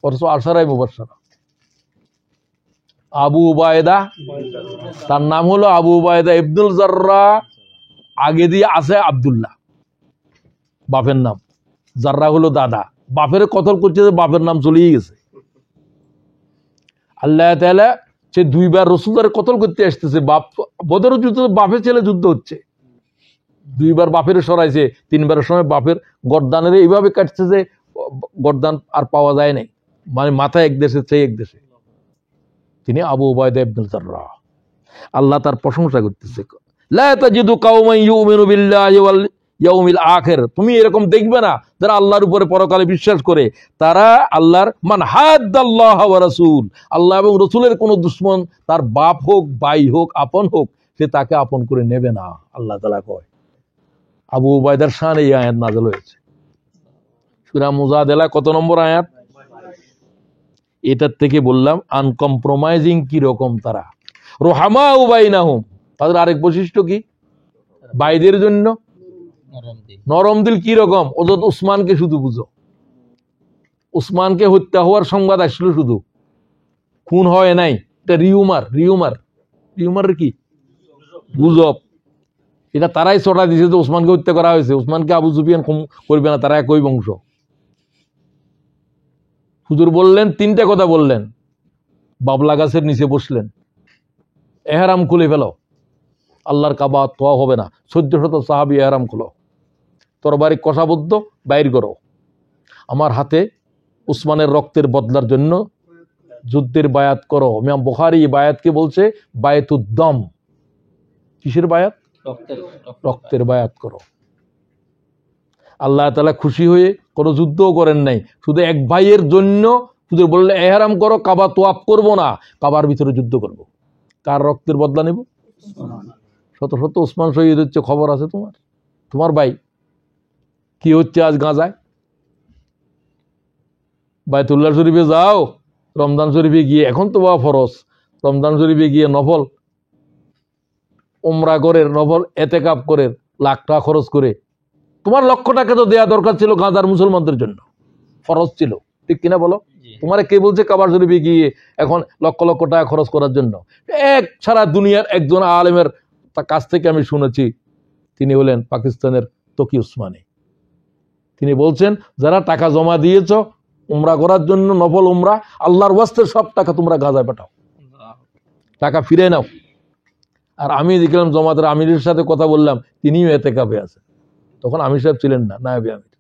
অথচ আশারায়ে মুবাশশিরা। আবু উবায়দা, তার নাম হলো আবু উবায়দা ইবনুল জাররাহ, আগে দিয়ে আছে আব্দুল্লাহ, বাপের নাম। জাররাহ হলো দাদা, বাপের কতল করছে, বাপের নাম চলেই গেছে। আল্লাহ তাআলা সে দুইবার রাসূলের কতল করতে আসতেছে। বাপ বদরের যুদ্ধে বাপের ছেলে যুদ্ধ হচ্ছে, দুইবার বাপের সরাইছে, তিনবারের সময় বাপের গর্দানের এইভাবে কাটছে যে গর্দান আর পাওয়া যায় নাই, মানে মাথা এক দেশে চেয়ে এক দেশে। তিনি আবু উবায়দা ইবনুল জাররাহ। আল্লাহ তার প্রশংসা করতেছে, লা তাজিদু কাওমান ইউমিনু বিল্লাহি ওয়াল ইয়াউমিল আখির। তুমি এরকম দেখবে না যারা আল্লাহর উপরে পরকালে বিশ্বাস করে, তারা আল্লাহর মান হাদ্দাল্লাহ ওয়া রাসূল, আল্লাহ এবং রাসূলের কোন দুশমন, তার বাপ হোক, ভাই হোক, আপন হোক, সে তাকে আপন করে নেবে না। আল্লাহ তাআলা কয়। আবু উবায়দার শানে এই আয়াত নাযিল হয়েছে। সূরা মুজাদালা কত নম্বর আয়াত? এটার থেকে বললাম আনকম্প্রোমাইজিং কি রকম তারা। রুহামাউ বাইনাহুম, তাদের আরেক বৈশিষ্ট্য কি? ভাইদের জন্য নরম দিল। কি রকম? ওজত উসমানকে শুধু বুঝো, উসমানকে হত্যা হওয়ার সংবাদ আসলো, শুধু খুন হয় নাই, এটা রিউমার কি গুজব। এটা তারাই ছড়া দিয়েছে যে উসমানকে হত্যা করা হয়েছে, উসমানকে আবু সুফিয়ান করবে না, তারা একই বংশ। হুজুর বললেন, তিনটা কথা বললেন। বাবলা গাছের নিচে বসলেন, এহরাম খুলে ফেলো, আল্লাহর কাবা তোয়া হবে না, 1400 সাহাবী এহরাম খুলো, তরবারি কষাবদ্ধ বাইর করো, আমার হাতে উসমানের রক্তের বদলার জন্য যুদ্ধের বায়াত করো। ইমাম বুখারী বায়াতকে বলছে বায়াতুদ্দম। কিসের বায়াত? রক্তের বায়াত করো। আল্লাহ তাআলা খুশি হয়ে কোনো যুদ্ধও করেন নাই, শুধু এক ভাইয়ের জন্য শুধু বললে এহরাম করো, কাবা তোয়াফ করবো না, কাবার ভিতরে যুদ্ধ করব। কার রক্তের বদলা নেব? শত শত ওসমান শহীদ হচ্ছে, খবর আছে তোমার? তোমার ভাই কি হচ্ছে আজ গাজায়? বায়তুল্লাহ শরীফে যাও, রমজান শরীফে গিয়ে, এখন তো বা ফরজ, রমজান শরীফে গিয়ে নফল উমরা করে, নফল এতেকাফ করে, লাখ টাকা খরচ করে, তোমার লক্ষ টাকা তো দেয়া দরকার ছিল গাজার মুসলমানদের জন্য, ফরজ ছিল, ঠিক কিনা বলো? তোমার কে বলছে কাবার শরীফে গিয়ে এখন লক্ষ লক্ষ টাকা খরচ করার জন্য? এক সারা দুনিয়ার একজন আলেমের কাছ থেকে আমি শুনেছি, তিনি হলেন পাকিস্তানের তকি উসমানী। তিনি বলছেন, যারা টাকা জমা দিয়েছ উমরা করার জন্য, নফল উমরা, আল্লাহর ওয়াস্তে সব টাকা তোমরা গাজায় পাঠাও, টাকা ফিরে নাও। আর আমি দেখলাম জমাতের আমিরের সাথে কথা বললাম, তিনিও এতেকাফে আছেন। তখন আমির সাহেব ছিলেন না, নায়েবে আমির,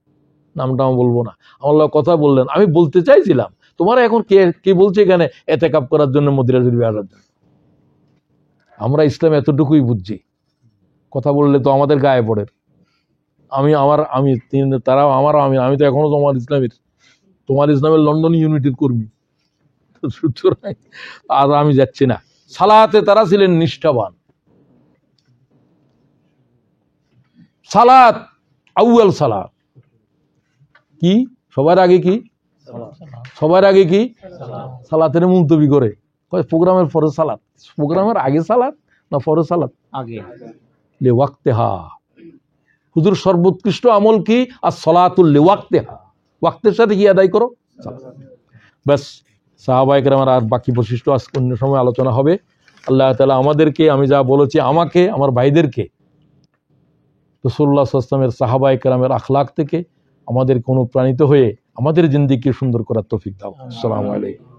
নামটা আমি বলবো না, আমার কথা বললেন। আমি বলতে চাইছিলাম তোমার এখন কে কে বলছে এখানে এতেকাব করার জন্য মদিনা শরীফে আসার জন্য? আমরা ইসলাম এতটুকুই বুঝছি, কথা বললে তো আমাদের গায়ে পড়ে। তারাও আমারও আমি তো এখনো তোমার ইসলামের লন্ডন ইউনিটির কর্মী। সুতরাং আর আমি যাচ্ছি না। সালাতে তারা ছিলেন নিষ্ঠাবান। সালাত আউয়াল সালাত কি সবার আগে কি? সবার আগে কি? সালাতের মুলতবি করে প্রোগ্রামের পরে সালাত, প্রোগ্রামের আগে সালাত না পরে সালাত? আগে। লে ওয়াক্তেহা, হুজুর সর্বোৎকৃষ্ট আমল কি? আর সলাতুল লে ওয়াক্তেহা, ওয়াক্তের সাথে কি আদায় করো? ব্যাস। সাহাবায়ে কেরামের আর বাকি বৈশিষ্ট্য আজকে অন্য সময় আলোচনা হবে। আল্লাহ তাআলা আমাদেরকে, আমি যা বলেছি, আমাকে, আমার ভাইদেরকে রাসূলুল্লাহ সাল্লাল্লাহু আলাইহি ওয়াসাল্লামের সাহাবায়ে কেরামের আখলাক থেকে আমাদেরকে অনুপ্রাণিত হয়ে আমাদের জিন্দেগিকে সুন্দর করার তৌফিক দাও। আসসালামু আলাইকুম।